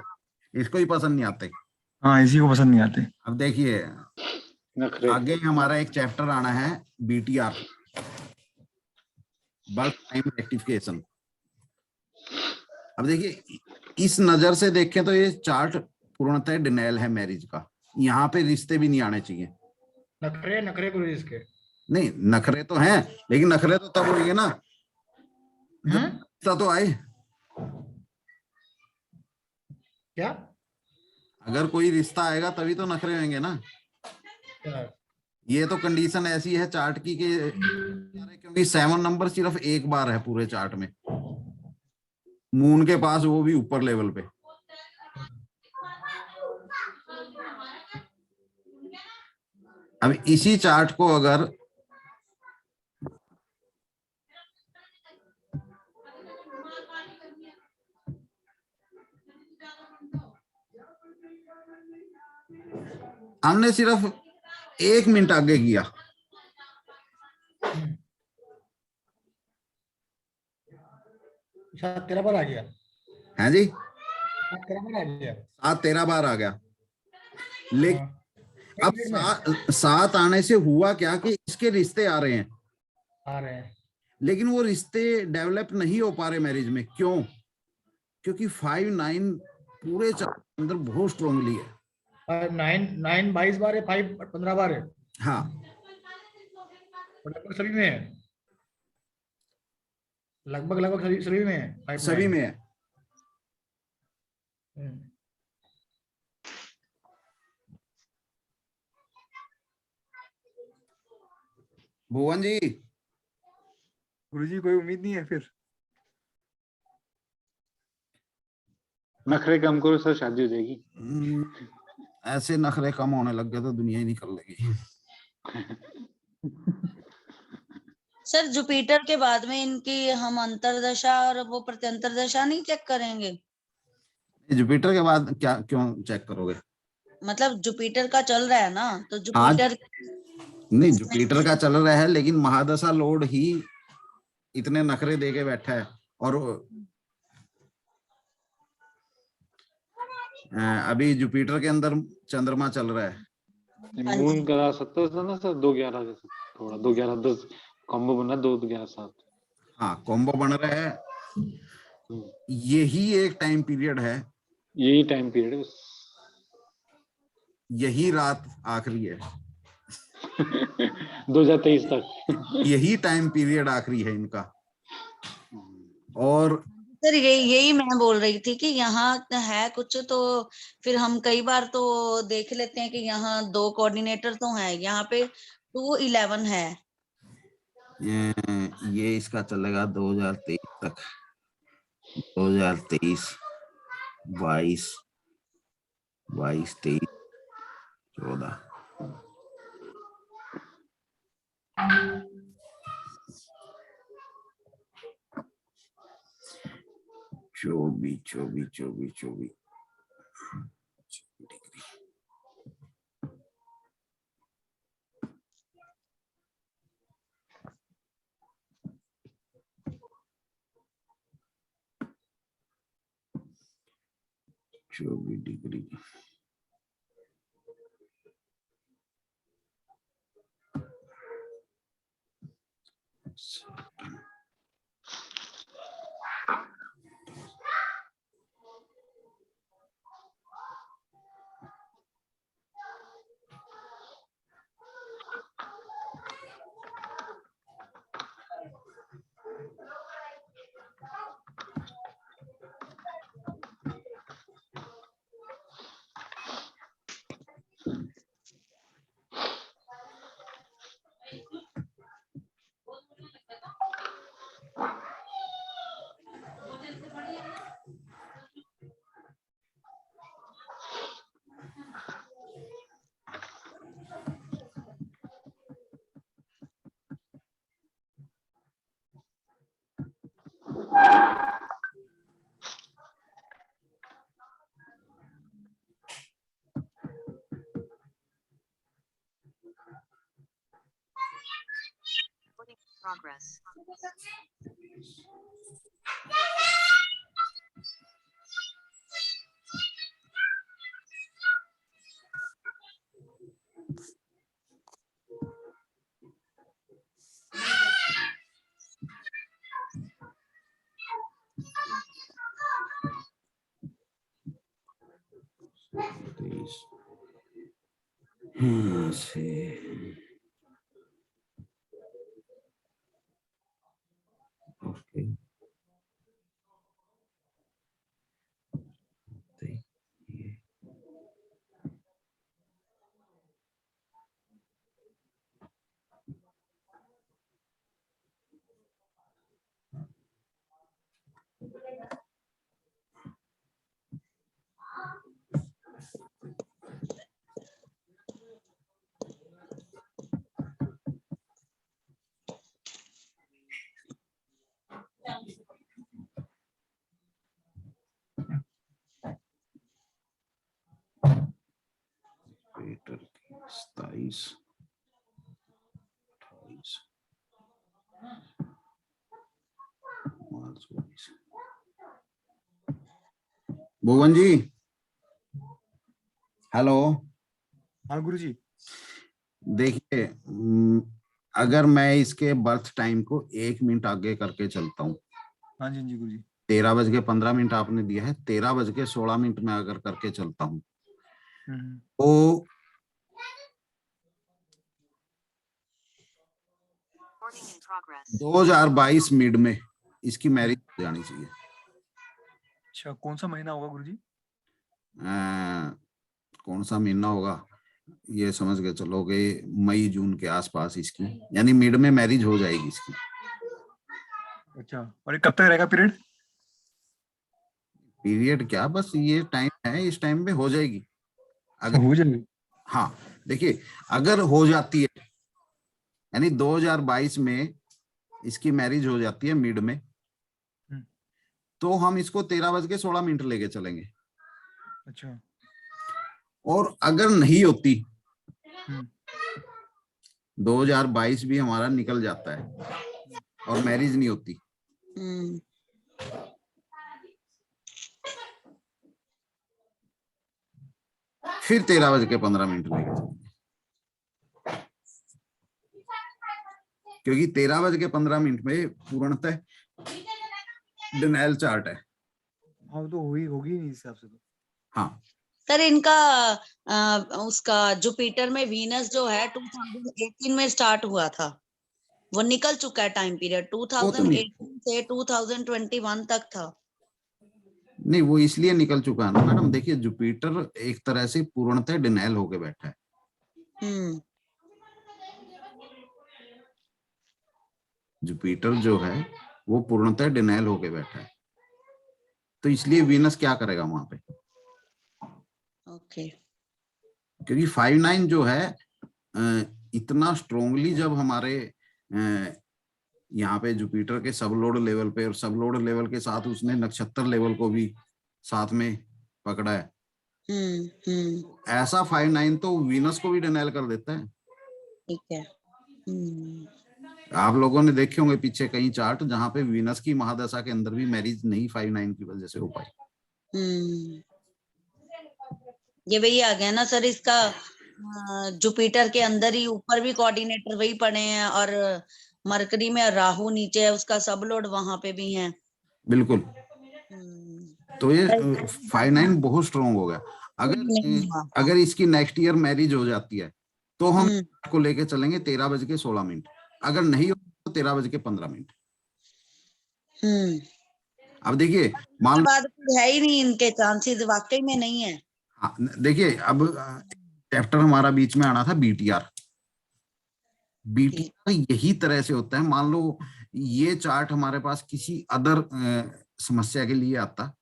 इसको ही पसंद नहीं आते। हाँ इसी को पसंद नहीं आते। अब देखिए आगे हमारा एक चैप्टर आना है बीटीआर, बल्क टाइम रेक्टिफिकेशन। अब देखिए इस नजर से देखें तो ये चार्ट पूर्णतः डिनायल है मैरिज का। यहाँ पे रिश्ते भी नहीं आने चाहिए। नखरे गुरुजी इसके। नहीं नखरे तो हैं, लेकिन नखरे तो तब होंगे ना जब रिश्ता तो आए। क्या? अगर कोई रिश्ता आएगा तभी तो नखरे होंगे ना। ये तो कंडीशन ऐसी है चार्ट की कि क्योंकि 7 नंबर सिर्फ एक बार है पूरे चार्ट में, मून के पास, वो भी ऊपर लेवल पे। अब इसी चार्ट को अगर हमने सिर्फ 1 मिनट आगे किया, शायद 13 बार आ गया है जी, 13 बार आ गया, 7-13 बार आ गया। लेकिन अब 7 आने से हुआ क्या कि इसके रिश्ते आ रहे हैं, लेकिन वो रिश्ते डेवलप नहीं हो पा रहे मैरिज में। क्यों? क्योंकि 5-9 पूरे अंदर बहुत स्ट्रांगली है। 9 22 बार है, 5 15 बार है। हाँ लगभग सभी में है, लगभग सभी में है, सभी में है। भुवन जी। गुरुजी कोई उम्मीद नहीं है फिर? नखरे कम करो सर, शादी हो जाएगी। ऐसे नखरे कम होने लग गए तो दुनिया ही निकल लेगी। सर जुपिटर के बाद में इनकी हम अंतरदशा और वो प्रत्यंतर दशा नहीं चेक करेंगे? जुपिटर के बाद क्या क्यों चेक करोगे? मतलब जुपिटर का चल रहा है ना, तो हाँ, जुपिटर नहीं जुपिटर का चल रहा है, लेकिन महादशा लोड ही इतने नखरे दे के बैठा है। और अभी जुपिटर के अंदर चंद्रमा चल रहा है। मून करा सकते थे ना सर, 2-11 जैसे, थोड़ा 2-11-10 कॉम्बो बना, 2-11-7। हाँ, कॉम्बो बन रहा है। यही एक टाइम पीरियड है, यही टाइम पीरियड है। यही रात आखिरी है 2023 तक यही टाइम पीरियड आखिरी है इनका। और सर यही मैं बोल रही थी कि यहाँ है कुछ, तो फिर हम कई बार तो देख लेते हैं कि यहाँ 2 कोऑर्डिनेटर तो हैं, यहाँ पे 2-11 है। ये इसका चलेगा 2023 तक, 2023, 22, 23, 14, 24 डिग्री। Progress. Okay. Peter 27, 28, मार्च 22। भुवन जी, हेलो। हाँ गुरुजी। देखिए, अगर मैं इसके बर्थ टाइम को 1 मिनट आगे करके चलता हूँ, हाँ जी जी गुरुजी। 13:15 आपने दिया है, 13:16 में अगर करके चलता हूँ तो 2022 मिड में इसकी मैरिज हो जानी चाहिए। अच्छा, कौन सा महीना होगा गुरुजी? कौन सा महीना होगा ये समझ के चलोगे, मई जून के आसपास इसकी, यानी मिड में मैरिज हो जाएगी इसकी। अच्छा, और ये कब तक रहेगा पीरियड? पीरियड क्या, बस ये टाइम है, इस टाइम पे हो जाएगी। अगर हो जाएगी, हाँ देखिए, अगर हो जाती है यानी 2022 में इसकी मैरिज हो जाती है मिड में, तो हम इसको 13:16 लेके चलेंगे। अच्छा। और अगर नहीं होती 2022 भी हमारा निकल जाता है और मैरिज नहीं होती, फिर 13:15 लेके चलेंगे, क्योंकि 13:15 में पूर्णतः डिनायल चार्ट है। हाँ तो होगी नहीं इस हिसाब से तो। हाँ सर इनका उसका जुपिटर में वीनस जो है 2018 में स्टार्ट हुआ था, वो निकल चुका है टाइम पीरियड, 2018 से 2021 तक था। नहीं, वो इसलिए निकल चुका है ना मैडम। देखिए जुपिटर एक तरह से पूर्णतः डिनायल होके बैठा है। जुपिटर जो है वो पूर्णतः डिनायल होके बैठा है, तो इसलिए वीनस क्या करेगा वहां पे। ओके। क्योंकि 5-9 जो है इतना स्ट्रोंगली जब हमारे यहाँ पे जुपिटर के सब लोड लेवल पे, और सब लोड लेवल के साथ उसने नक्षत्र लेवल को भी साथ में पकड़ा है, ऐसा 5-9 तो वीनस को भी डिनायल कर देता है। ठीक है। आप लोगों ने देखे होंगे पीछे कई चार्ट जहां पे वीनस की महादशा के अंदर भी मैरिज नहीं 5-9 की वजह से हो पाई। ये वही आ गया ना सर, इसका जुपिटर के अंदर ही ऊपर भी कोऑर्डिनेटर वही पड़े हैं, और मरकरी में राहु नीचे है, उसका सब लोड वहां पे भी है। बिल्कुल। तो ये 5-9 बहुत स्ट्रॉन्ग हो गया। अगर इसकी नेक्स्ट ईयर मैरिज हो जाती है तो हम को लेके चलेंगे 13:16। अगर नहीं हो तो 13:15। अब देखिए मान लो है ही नहीं, इनके चांसेस वाकई में नहीं है। हाँ, देखिए अब चैप्टर हमारा बीच में आना था बीटीआर। बीटीआर यही तरह से होता है। मान लो ये चार्ट हमारे पास किसी अदर समस्या के लिए आता,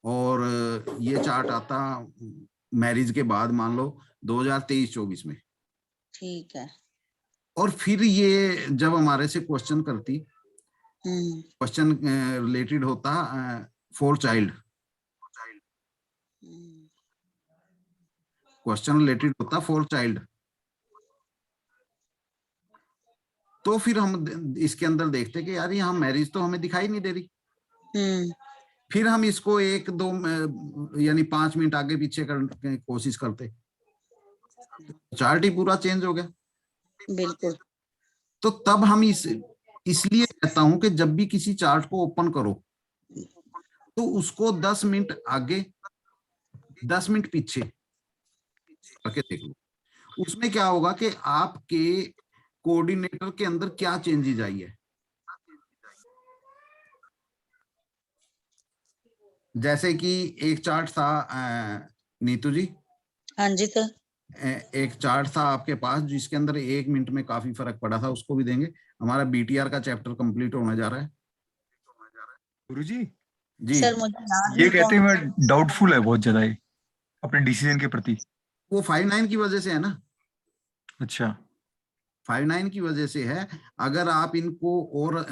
और ये चार्ट आता मैरिज के बाद, मान लो 2023-24 में। ठीक है। और फिर ये जब हमारे से क्वेश्चन करती, क्वेश्चन रिलेटेड होता 4 चाइल्ड, क्वेश्चन रिलेटेड होता 4 चाइल्ड, तो फिर हम इसके अंदर देखते कि यार यहाँ मैरिज तो हमें दिखाई नहीं दे रही। फिर हम इसको 1-2 यानी 5 मिनट आगे पीछे करने की कोशिश करते, चार्ट ही पूरा चेंज हो गया। बिल्कुल। तो तब हम इसलिए कहता हूं कि जब भी किसी चार्ट को ओपन करो तो उसको 10 मिनट आगे 10 मिनट पीछे करके देख लो। उसमें क्या होगा कि आपके कोऑर्डिनेटर के अंदर क्या चेंजेस आई है। जैसे कि एक चार्ट था नीतू जी। हाँ जी सर। एक चार्ट था आपके पास जिसके अंदर 1 मिनट में काफी फर्क पड़ा था, उसको भी देंगे। हमारा बीटीआर का चैप्टर कंप्लीट होने जा रहा है। गुरुजी जी सर मुझे ये कहते हैं मैं डाउटफुल है बहुत ज्यादा ये अपने डिसीजन के प्रति। वो 5-9 की वजह से है ना। अच्छा 5-9 की वजह से है। अगर आप इनको और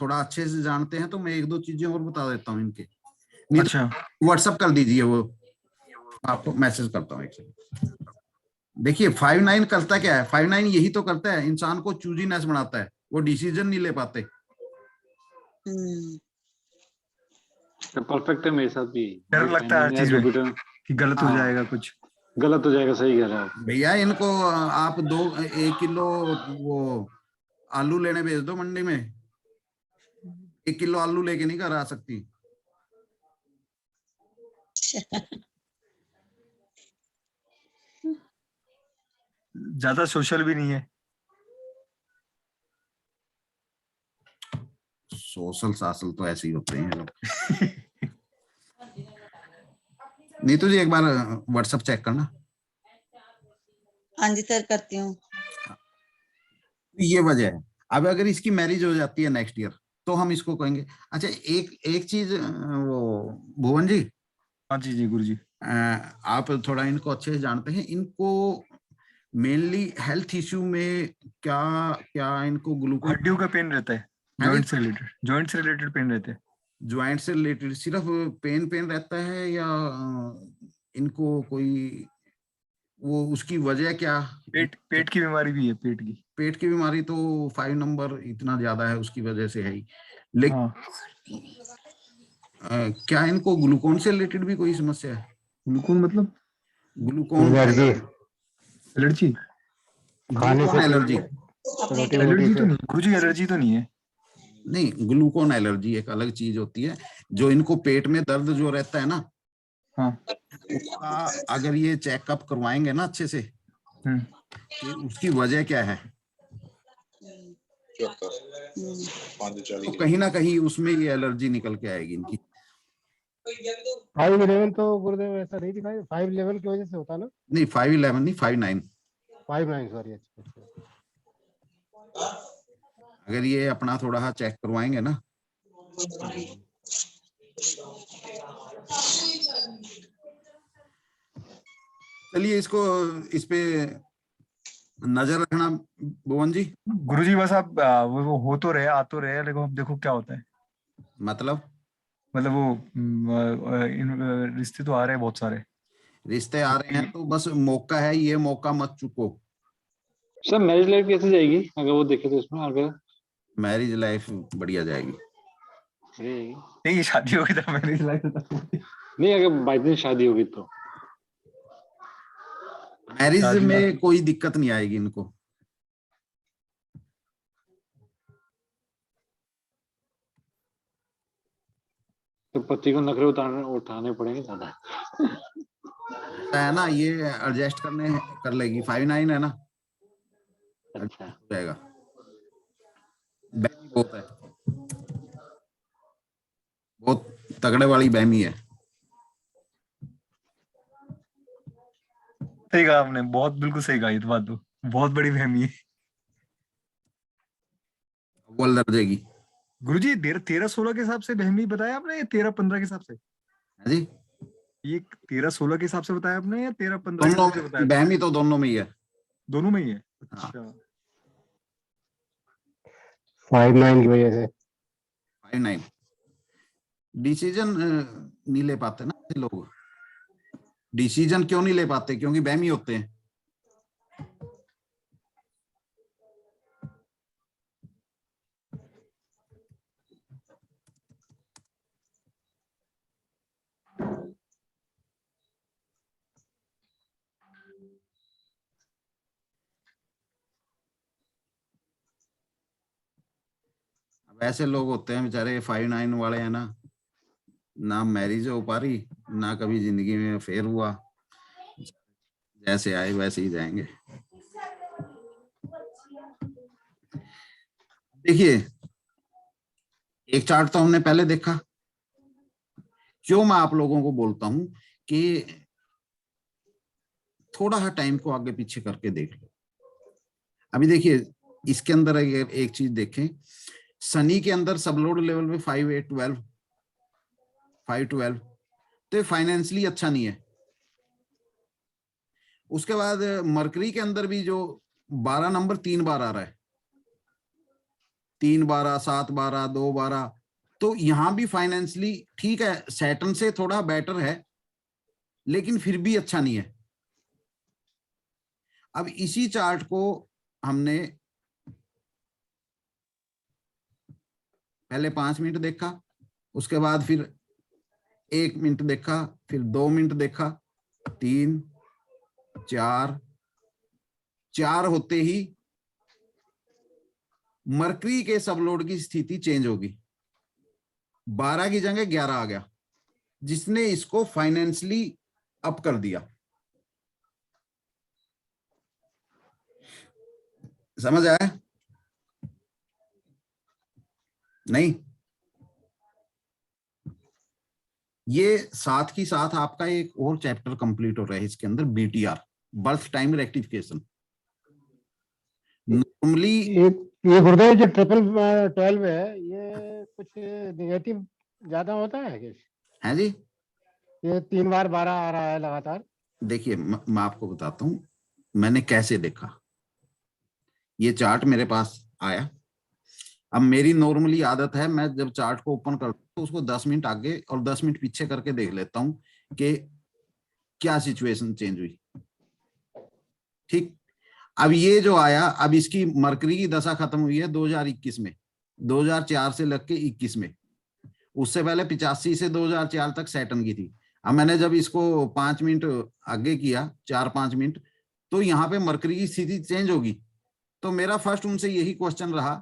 थोड़ा अच्छे से जानते हैं तो मैं 1-2 चीजें और बता देता हूँ इनके। अच्छा व्हाट्सएप कर दीजिए, वो आपको मैसेज करता हूँ एक सेकंड। देखिए 5-9 करता क्या है, 5-9 यही तो करता है, इंसान को चूजीनेस बनाता है, वो डिसीजन नहीं ले पाते। परफेक्ट है मेरे साथ भी। डर लगता है हर चीज में कि गलत हो जाएगा, कुछ गलत हो जाएगा। सही कह रहे हैं आप भैया। इनको आप 1 किलो वो आलू लेने भेज दो मंडी में, 1 किलो आलू लेके नहीं घर आ सकती। ज्यादा सोशल भी नहीं है। सोशल सासल तो ऐसे ही होते हैं लोग। नीतू जी एक बार व्हाट्सएप चेक करना। हाँ जी सर करती हूँ। ये वजह है। अब अगर इसकी मैरिज हो जाती है नेक्स्ट ईयर तो हम इसको कहेंगे। अच्छा एक चीज वो भुवन जी। हाँ जी जी गुरुजी। आप थोड़ा इनको अच्छे से जानते हैं। इनको मेनली हेल्थ इश्यू में क्या क्या इनको ग्लूकोज, हड्डियों का पेन रहता है, हाँ जी? जॉइंट से रिलेटेड पेन रहते हैं। ज्वाइंट से रिलेटेड सिर्फ पेन रहता है या इनको कोई वो उसकी वजह क्या? पेट की बीमारी भी है, पेट की बीमारी तो 5 नंबर इतना ज्यादा है, उसकी वजह से है ही। लेकिन हाँ। क्या इनको ग्लूकोन से रिलेटेड भी कोई समस्या है? ग्लूकोन मतलब ग्लूकोन एलर्जी, एलर्जी? खाने से एलर्जी रोटी वोटी एलर्जी तो से। नहीं गुरुजी, एलर्जी तो नहीं है। नहीं, ग्लूकोन एलर्जी एक अलग चीज होती है। जो इनको पेट में दर्द जो रहता है ना, हाँ। उसका अगर ये चेकअप करवाएंगे ना अच्छे से कि उसकी वजह क्या है, तो कहीं ना कहीं उसमें ये एलर्जी निकल के आएगी इनकी। 511 तो गुरुदेव ऐसा नहीं दिखाई, 511 की वजह से होता ना? नहीं 511 नहीं 59। 59 सॉरी। अच्छा। अगर ये अपना थोड़ा सा चेक करवाएंगे ना, चलिए इसको इस पे नजर रखना भुवन जी। गुरुजी बस आप वो हो तो रहे, आ तो रहे, लेकिन अब देखो क्या होता है। मतलब वो रिश्ते तो आ रहे हैं बहुत सारे। रिश्ते आ रहे हैं तो बस मौका है, ये मौका मत चुको। सर मैरिज लाइफ कैसे जाएगी अगर वो देखे तो इसमें? अगर मैरिज लाइफ बढ़िया जाएगी। नहीं, शादी होगी तो मैरिज लाइफ नहीं, अगर बाई दिन शादी होगी तो मैरिज में कोई दिक्कत नहीं आएगी इनको। तो पति को नखरे उठाने पड़ेंगे ज्यादा। है ना, ये एडजस्ट कर लेगी। 59 है ना, अच्छा हो जाएगा। बहमी बहुत है, बहुत तगड़े वाली बहमी है। सही कहा आपने, बहुत बिल्कुल सही कहा। ये तो बात तो बहुत बड़ी फहमी है। वो लड़ जाएगी। गुरुजी 13-16 के हिसाब से बहमी बताया आपने या 13-15 के हिसाब से? जी, ये 13-16 के हिसाब से बताया आपने या 13-15 के दोनों हिसाब से बताया? बहमी तो दोनों में ही है। दोनों में ही है। हाँ। अच्छा। 59 की वजह से 59 डिसीजन नहीं ले पाते ना ऐसे लोग। डिसीजन क्यों नहीं ले पाते? क्योंकि बहमी होते हैं। अब ऐसे लोग होते हैं बेचारे 59 वाले हैं ना मैरिज हो पा रही, ना कभी जिंदगी में अफेयर हुआ, जैसे आए वैसे ही जाएंगे। देखिए, एक चार्ट तो हमने पहले देखा। क्यों मैं आप लोगों को बोलता हूं कि थोड़ा सा टाइम को आगे पीछे करके देख लो। अभी देखिए, इसके अंदर एक चीज देखें, शनि के अंदर सबलोड लेवल में 512 तो फाइनेंशियली अच्छा नहीं है। उसके बाद मरकरी के अंदर भी जो 12 नंबर 3 बार आ रहा है, 3 12 7 12 2 12, तो यहां भी फाइनेंशियली ठीक है, सैटर्न से थोड़ा बेटर है, लेकिन फिर भी अच्छा नहीं है। अब इसी चार्ट को हमने पहले 5 मिनट देखा, उसके बाद फिर 1 मिनट देखा, फिर 2 मिनट देखा, 3 4 होते ही मरकरी के सबलोड की स्थिति चेंज होगी। 12 की जगह 11 आ गया, जिसने इसको फाइनेंशियली अप कर दिया। समझ आया? नहीं, ये साथ ही साथ आपका एक और चैप्टर कंप्लीट हो रहा है इसके अंदर, BTR, birth time rectification. Normally ये गुरुदेव जो 12 है, ये कुछ निगेटिव ज्यादा होता है क्या? है जी। ये 3 बार 12 आ रहा है लगातार। देखिए, मैं आपको बताता हूँ, मैंने कैसे देखा, ये चार्ट मेरे पास आया। अब मेरी नॉर्मली आदत है, मैं जब चार्ट को ओपन करता हूं तो उसको 10 मिनट आगे और 10 मिनट पीछे करके देख लेता हूं कि क्या सिचुएशन चेंज हुई। ठीक, अब ये जो आया, अब इसकी मरकरी की दशा खत्म हुई है 2021 में, 2004 से लग के 21 में। उससे पहले 85 से 2004 तक सैटर्न की थी। अब मैंने जब इसको 5 मिनट आगे किया, 4-5 मिनट, तो यहाँ पे मरकरी की स्थिति चेंज होगी। तो मेरा फर्स्ट उनसे यही क्वेश्चन रहा,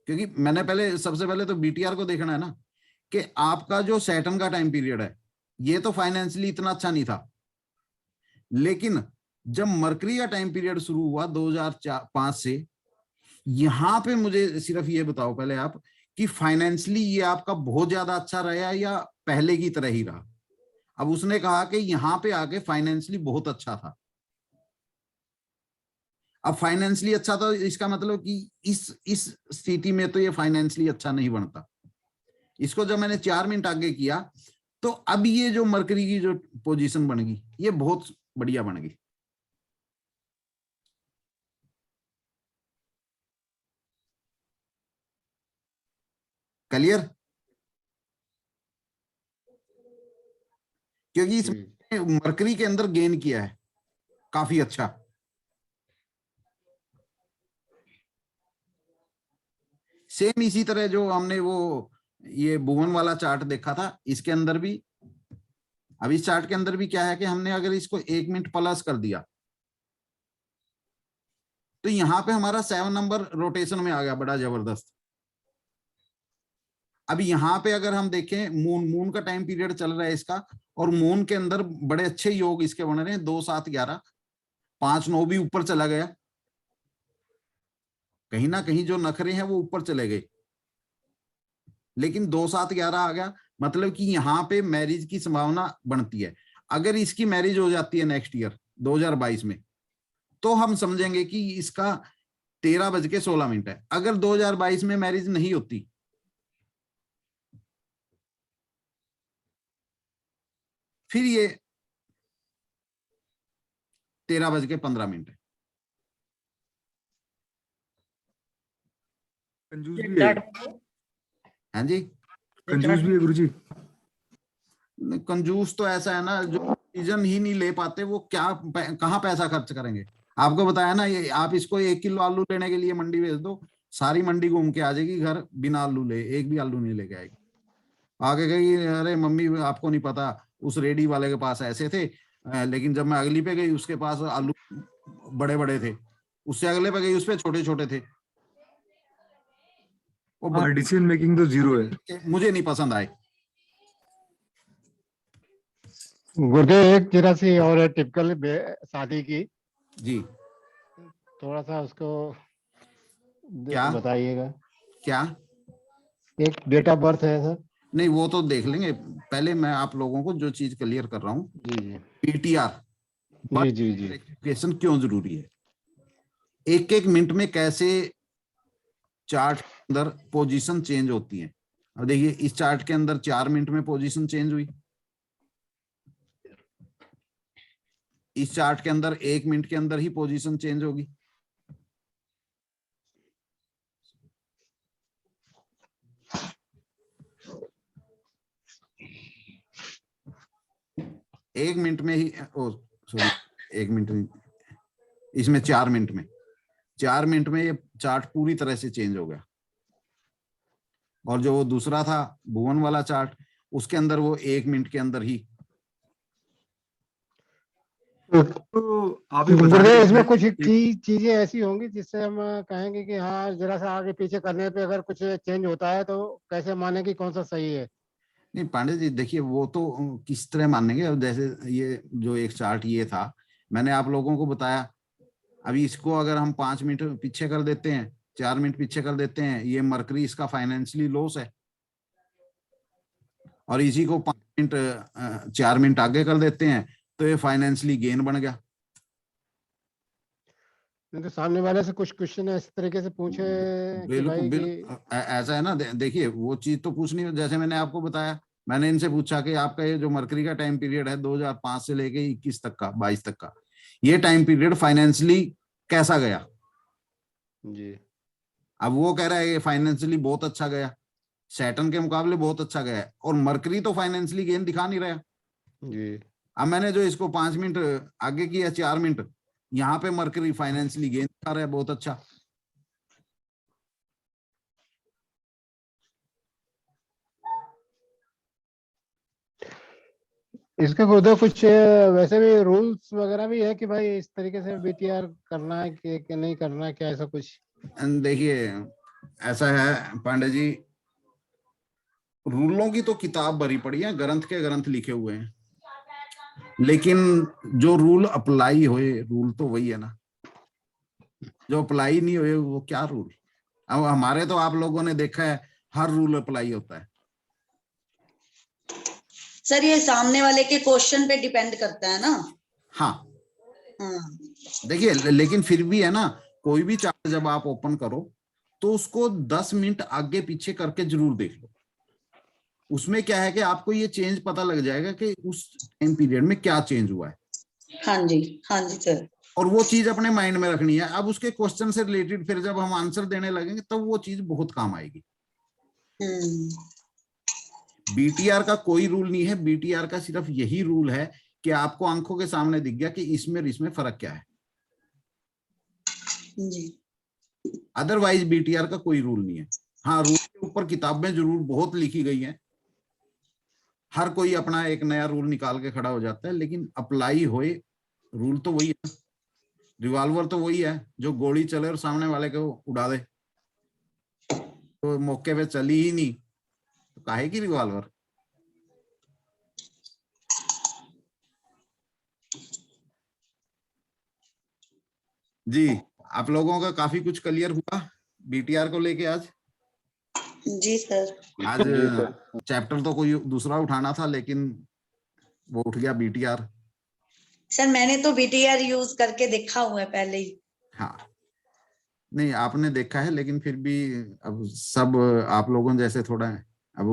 क्योंकि मैंने सबसे पहले तो बीटीआर को देखना है ना, कि आपका जो सैटर्न का टाइम पीरियड है ये तो फाइनेंशियली इतना अच्छा नहीं था, लेकिन जब मरकरी का टाइम पीरियड शुरू हुआ 2005 से, यहां पे मुझे सिर्फ ये बताओ पहले आप कि फाइनेंशियली ये आपका बहुत ज्यादा अच्छा रहा या पहले की तरह ही रहा। अब उसने कहा कि यहां पे आके फाइनेंशियली बहुत अच्छा था। अब फाइनेंशियली अच्छा था, इसका मतलब कि इस स्थिति में तो ये फाइनेंशियली अच्छा नहीं बनता। इसको जब मैंने 4 मिनट आगे किया तो अब ये जो मरकरी की जो पोजीशन बन गई ये बहुत बढ़िया बन गई। क्लियर? क्योंकि इसमें मरकरी के अंदर गेन किया है काफी अच्छा। सेम इसी तरह जो हमने वो ये भुवन वाला चार्ट देखा था, इसके अंदर भी, अब इस चार्ट के अंदर भी क्या है कि हमने अगर इसको 1 मिनट प्लस कर दिया तो यहां पे हमारा 7 नंबर रोटेशन में आ गया, बड़ा जबरदस्त। अब यहाँ पे अगर हम देखें, मून का टाइम पीरियड चल रहा है इसका, और मून के अंदर बड़े अच्छे योग इसके बन रहे हैं, 2, 7, 11, 5, 9 भी ऊपर चला गया। कहीं ना कहीं जो नखरे हैं वो ऊपर चले गए, लेकिन 2, 7, 11 आ गया, मतलब कि यहाँ पे मैरिज की संभावना बनती है। अगर इसकी मैरिज हो जाती है नेक्स्ट ईयर 2022 में, तो हम समझेंगे कि इसका 13:16 है। अगर 2022 में मैरिज नहीं होती फिर ये 13:15 है। कंजूस भी है। हाँ जी, कंजूस भी है गुरुजी। कंजूस तो ऐसा है ना, जो डिसीजन ही नहीं ले पाते वो कहाँ पैसा खर्च करेंगे। आपको बताया ना, ये आप इसको 1 किलो आलू लेने के लिए मंडी भेज दो, सारी मंडी घूम के आ जाएगी, घर बिना आलू ले, एक भी आलू नहीं लेके आएगी। आगे गई, अरे मम्मी आपको नहीं पता, उस रेडी वाले के पास ऐसे थे, लेकिन जब मैं अगली पे गई उसके पास आलू बड़े बड़े थे, उससे अगले पे गई उस पे छोटे छोटे थे। डिसीजन मेकिंग तो जीरो है, मुझे नहीं पसंद आए। गुरुदेव एक जरा सी और टिपिकल शादी की जी, थोड़ा सा उसको क्या बताइएगा। क्या एक डेट ऑफ बर्थ है सर? नहीं, वो तो देख लेंगे, पहले मैं आप लोगों को जो चीज क्लियर कर रहा हूँ। जी पीटीआर जी वेरिफिकेशन क्यों जरूरी है, एक एक मिनट में कैसे चार्ट के अंदर पोजीशन चेंज होती है। अब देखिए इस चार्ट के अंदर 4 मिनट में पोजीशन चेंज हुई, इस चार्ट के अंदर 1 मिनट के अंदर ही पोजीशन चेंज होगी। एक मिनट में ही, सॉरी 1 मिनट नहीं, इसमें 4 मिनट में, 4 मिनट में ये चार्ट पूरी तरह से चेंज हो गया। और जो दूसरा था भुवन वाला चार्ट, उसके अंदर वो 1 मिनट के अंदर ही। तो आप गुरुदेव इसमें कुछ की चीजें ऐसी होंगी जिससे हम कहेंगे कि हाँ जरा सा आगे पीछे करने पे अगर कुछ चेंज होता है तो कैसे माने कि कौन सा सही है? नहीं पांडे जी, देखिए वो तो किस तरह मानेंगे। अब जैसे ये जो एक चार्ट ये था, मैंने आप लोगों को बताया, अभी इसको अगर हम 5 मिनट पीछे कर देते हैं, 4 मिनट पीछे कर देते हैं, ये मरकरी इसका फाइनेंशियली लॉस है। और इसी को 5 मिनट 4 मिनट आगे कर देते हैं तो ये फाइनेंशियली गेन बन गया। तो सामने वाले से कुछ क्वेश्चन इस तरीके से पूछे कि भाई ऐसा है ना, देखिए वो चीज तो पूछनी है। जैसे मैंने आपको बताया, मैंने इनसे पूछा कि आपका ये जो मरकरी का टाइम पीरियड है 2005 से लेके 21 तक का, 22 तक का, ये टाइम पीरियड फाइनेंशियली कैसा गया। जी। अब वो कह रहा है फाइनेंशियली बहुत अच्छा गया, सैटर्न के मुकाबले बहुत अच्छा गया है, और मरकरी तो फाइनेंशियली गेन दिखा नहीं रहा। जी। अब मैंने जो इसको 5 मिनट आगे किया 4 मिनट, यहाँ पे मरकरी फाइनेंशियली गेन दिखा रहा है बहुत अच्छा। इसके गुरुदेव कुछ वैसे भी रूल्स वगैरह भी है कि भाई इस तरीके से बीटीआर करना है कि नहीं करना है, क्या ऐसा कुछ? देखिए ऐसा है पांडे जी, रूलों की तो किताब भरी पड़ी है, ग्रंथ के ग्रंथ लिखे हुए हैं, लेकिन जो रूल अप्लाई हुए, रूल तो वही है ना, जो अप्लाई नहीं हुए वो क्या रूल। अब हमारे तो आप लोगों ने देखा है हर रूल अप्लाई होता है। सर ये सामने वाले के क्वेश्चन पे डिपेंड करता है ना। हाँ देखिए, लेकिन फिर भी है ना, कोई भी चार्ट जब आप ओपन करो तो उसको 10 मिनट आगे पीछे करके जरूर देख लो। उसमें क्या है कि आपको ये चेंज पता लग जाएगा कि उस टाइम पीरियड में क्या चेंज हुआ है। हाँ जी सर। और वो चीज अपने माइंड में रखनी है। अब उसके क्वेश्चन से रिलेटेड फिर जब हम आंसर देने लगेंगे तब वो चीज बहुत काम आएगी। बीटीआर का कोई रूल नहीं है, बीटीआर का सिर्फ यही रूल है कि आपको आंखों के सामने दिख गया कि इसमें और इसमें फर्क क्या है जी। अदरवाइज बीटीआर का कोई रूल नहीं है। हाँ, रूल के ऊपर किताबें जरूर बहुत लिखी गई हैं, हर कोई अपना एक नया रूल निकाल के खड़ा हो जाता है, लेकिन अप्लाई होए रूल तो वही है। रिवॉल्वर तो वही है, जो गोली चले और सामने वाले को उड़ा दे, तो मौके पे चली ही नहीं तो काहे की रिवॉल्वर। जी, आप लोगों का काफी कुछ क्लियर हुआ बीटीआर को लेके आज। जी सर। आज चैप्टर तो कोई दूसरा उठाना था, लेकिन वो उठ गया बीटीआर। सर मैंने तो बीटीआर यूज करके देखा हुआ है पहले ही। हाँ नहीं, आपने देखा है, लेकिन फिर भी अब सब आप लोगों जैसे थोड़ा है अब।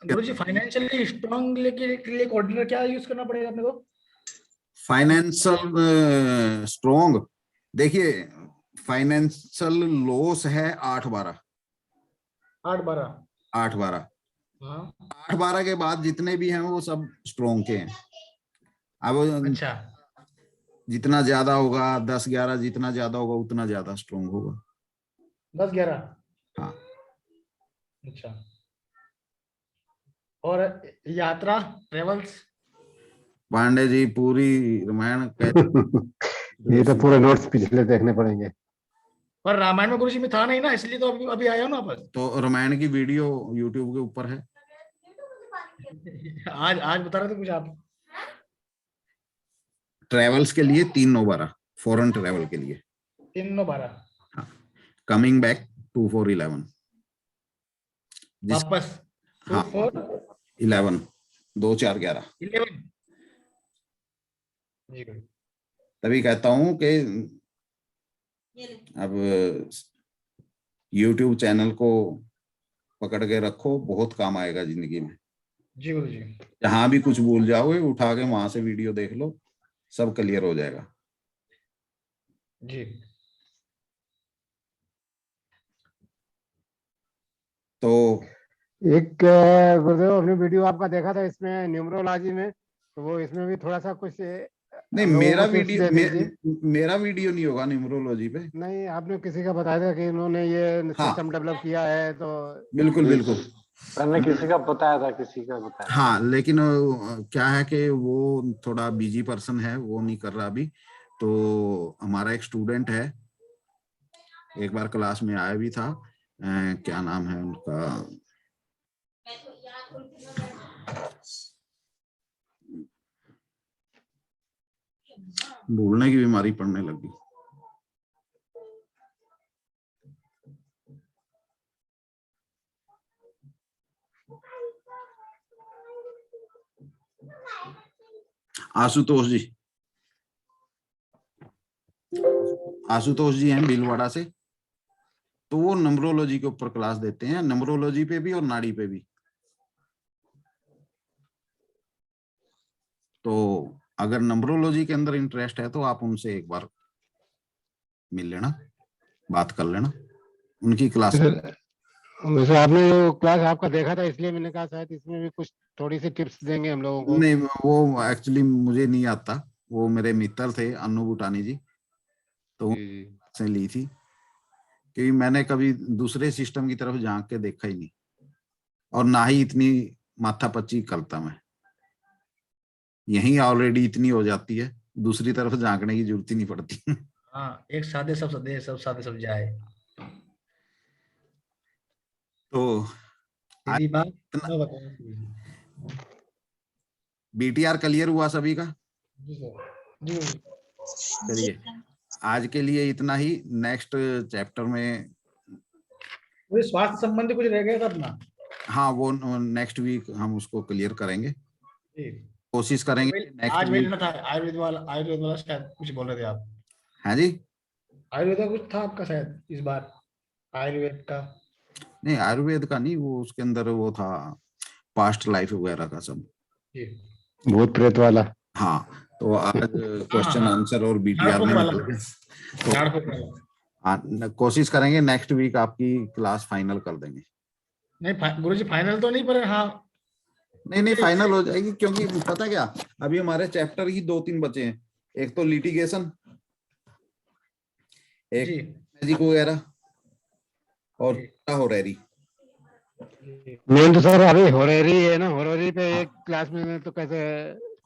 गुरुजी फाइनेंशियली स्ट्रांग के लिए कोऑर्डिनेटर क्या यूज करना पड़ेगा अपने को? फाइनेंशियल स्ट्रॉन्ग, देखिए फाइनेंशियल लॉस है 8-12 8-12 8-12 के बाद जितने भी हैं वो सब स्ट्रॉन्ग के हैं। अब अच्छा, जितना ज्यादा होगा 10-11, जितना ज्यादा होगा उतना ज्यादा स्ट्रॉन्ग होगा। 10-11। हाँ। अच्छा, और यात्रा ट्रेवल्स? पांडे जी पूरी रामायण ये तो पूरे नोट्स पिछले देखने पड़ेंगे। पर रामायण में गुरुजी में था नहीं ना, इसलिए तो अभी आया ना वापस। तो रामायण की वीडियो यूट्यूब के ऊपर है। आज बता रहे थे कुछ आप। ट्रेवल्स के लिए 3-9-12, फॉरेन ट्रेवल के लिए 3-9-12। हाँ, कमिंग बैक 2-4-11 वापस 2-4-11 2-4-11 जी। तभी कहता हूं कि अब YouTube चैनल को पकड़ के रखो, बहुत काम आएगा जिंदगी में। जी गुरुजी। जहां भी कुछ भूल जाओगे उठा के वहां से वीडियो देख लो, सब क्लियर हो जाएगा। जी। तो एक गुरुदेव अपनी वीडियो आपका देखा था इसमें न्यूमरोलॉजी में, तो वो इसमें भी थोड़ा सा कुछ नहीं, मेरा वीडियो नहीं होगा न्यूमरोलॉजी पे। नहीं, आपने किसी का बताया था कि इन्होंने ये सिस्टम डेवलप किया है, तो बिल्कुल मैंने किसी का बताया। हाँ, लेकिन क्या है कि वो थोड़ा बिजी पर्सन है, वो नहीं कर रहा अभी। तो हमारा एक स्टूडेंट है, एक बार क्लास में आया भी था, क्या नाम है उनका, भूलने की बीमारी पड़ने लगी। आशुतोष जी हैं भीलवाड़ा से। तो वो न्यूमरोलॉजी के ऊपर क्लास देते हैं, न्यूमरोलॉजी पे भी और नाड़ी पे भी। तो अगर नंबरोलॉजी के अंदर इंटरेस्ट है तो आप उनसे एक बार मिल लेना, बात कर लेना, उनकी क्लास। वैसे आपने जो क्लास आपका देखा था, इसलिए मैंने कहा शायद इसमें भी कुछ थोड़ी सी टिप्स देंगे हम लोगों को। नहीं, वो एक्चुअली मुझे नहीं आता, वो मेरे मित्र थे अन्नू भूटानी जी, तो से ली थी, क्योंकि मैंने कभी दूसरे सिस्टम की तरफ झांक के देखा ही नहीं, और ना ही इतनी माथापच्ची करता मैं। यही ऑलरेडी इतनी हो जाती है, दूसरी तरफ झांकने की जरूरत ही नहीं पड़ती। हाँ, एक सादे सब सदे, सब सादे सब जाए। तो सीधी बात, मैं बताऊं। बीटीआर क्लियर हुआ सभी का? जी सर, जी। चलिए, आज के लिए इतना ही। नेक्स्ट चैप्टर में कोई स्वास्थ्य संबंधी कुछ रह गया था अपना? हाँ, वो नेक्स्ट वीक हम उसको क्लियर करेंगे, जी। कोशिश करेंगे नेक्स्ट आज वीक। मिलना था आयुर्वेद वाला शायद कुछ बोल रहे थे आप। हाँ जी, आयुर्वेद का कुछ था आपका शायद इस बार, आयुर्वेद का। नहीं आयुर्वेद का नहीं, वो उसके अंदर वो था पास्ट लाइफ वगैरह का सब, जी। भूत प्रेत वाला। हाँ, तो आज क्वेश्चन हाँ। आंसर और बीटीआर झाड़ फूक में वाला। निकल गए। झाड़ फूक वाला। कोशिश करेंगे नेक्स्ट वीक आपकी क्लास फाइनल कर देंगे। नहीं गुरुजी, फाइनल तो नहीं, पर हाँ। नहीं फाइनल हो जाएगी, क्योंकि पता क्या, अभी हमारे चैप्टर ही 2-3 बचे हैं। एक तो लिटिगेशन, एक मैजिक वगैरह, और होरेरी। मेन तो सर अभी होरेरी है ना, होरेरी पे एक क्लास में तो कैसे।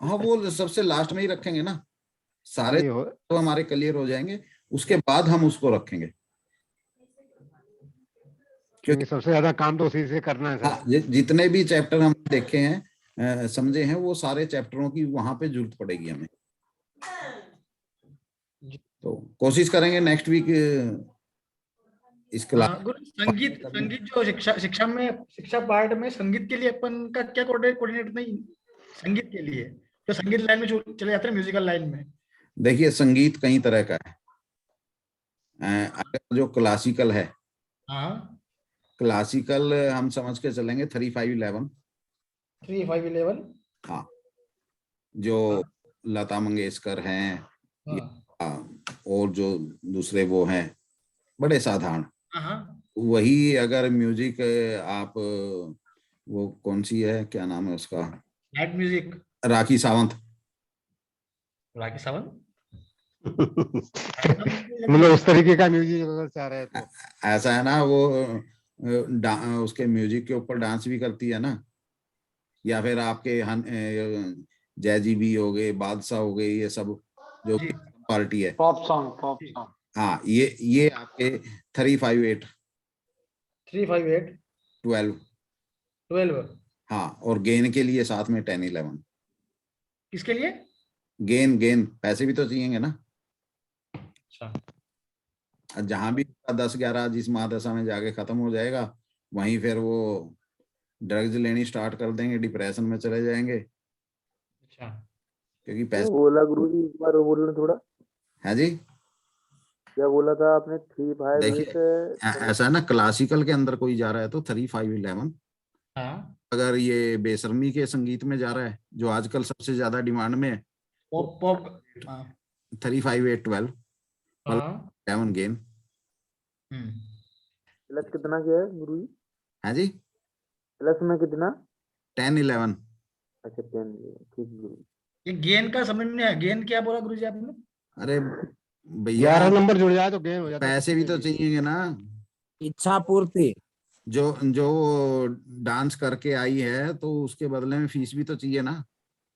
हाँ, वो सबसे लास्ट में ही रखेंगे ना, सारे तो हमारे क्लियर हो जाएंगे, उसके बाद हम उसको रखेंगे, क्योंकि सबसे ज्यादा काम तो उसी से करना है सर। हाँ, जितने भी चैप्टर हम देखे हैं, समझे हैं, वो सारे चैप्टरों की वहां पे जरूरत पड़ेगी हमें। तो कोशिश करेंगे नेक्स्ट वीक इस क्लास। संगीत जो शिक्षा पार्ट में संगीत के लिए अपन का क्या कोऑर्डिनेट नहीं, संगीत के लिए तो संगीत लाइन में चले जाते हैं, म्यूजिकल लाइन में। देखिए, संगीत कई तरह का है। अगर जो क्लासिकल है, हाँ, क्लासिकल हम समझ के चलेंगे 3-5-11। 3-5-11। हाँ, जो लता मंगेशकर हैं, और जो दूसरे वो हैं बड़े साधारण, वही अगर म्यूजिक आप, वो कौन सी है, क्या नाम है उसका, लाइट म्यूजिक, राखी सावंत। राखी सावंत मतलब उस तरीके का म्यूजिक अगर चाह रहे हैं तो ऐसा है ना, वो उसके म्यूजिक के ऊपर डांस भी करती है ना, या फिर आपके जैजी भी हो गए, बादशाह हो गए, ये सब जो पार्टी है, पॉप सॉन्ग। हाँ, ये आपके 3-5-8 12। हाँ, और गेन के लिए साथ में 10-11। किसके लिए? गेन पैसे भी तो चाहिए ना। अच्छा। जहां भी 10-11 जिस महादशा में जाके खत्म हो जाएगा, वहीं फिर वो ड्रग्स लेनी स्टार्ट कर देंगे, डिप्रेशन में चले जाएंगे। अच्छा, क्योंकि पैसे बोला गुरुजी, एक बार बोलना थोड़ा। है जी, क्या बोला था आपने? 3-5 देखिए, ऐसा है ना, क्लासिकल के अंदर कोई जा रहा है तो 3-5-11। हाँ। अगर ये बेशर्मी के संगीत में जा रहा है, जो आजकल सबसे ज्यादा डिमांड में है, पॉप 3-5-8-12 11 गेन। प्लस कितना क्या है गुरुजी? है जी, प्लस में कितना? 10-11। अच्छा 10, ठीक गुरुजी। ये गेन का समझ में नहीं आया, गेन क्या बोला गुरुजी आपने? अरे भैया, 11 नंबर जुड़ जाए तो गेम हो जाता है। पैसे भी तो चाहिए ना, इच्छा पूर्ति। जो डांस करके आई है तो उसके बदले में फीस भी तो चाहिए ना।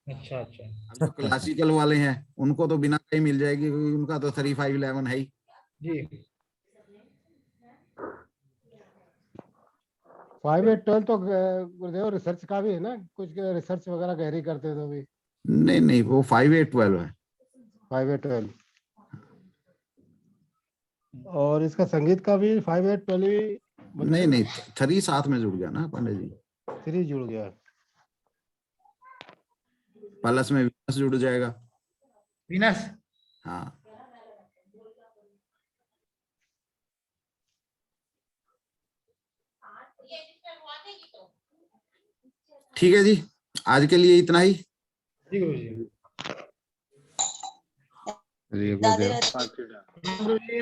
अच्छा। अब जो क्लासिकल वाले हैं उनको तो बिना कहीं मिल जाएगी, क्योंकि उनका तो 3-5-11 है ही जी। 5-8-12 तो गुरुदेव रिसर्च का भी है ना, कुछ रिसर्च वगैरह गहरी करते हैं तो भी। नहीं, वो 5-8-12 है। 5-8-12 और इसका संगीत का भी 5-8-12 ही। नहीं 3 साथ में जुड़ गया ना पंडित जी, 3 जुड़ गया, प्लस में वीनस जुड़ जाएगा। वीनस, हाँ, ठीक है जी, आज के लिए इतना ही। जी गुरुजी। हरि राधे गुरुदेव। राधे। हाँ, ठीक है। गुरु जी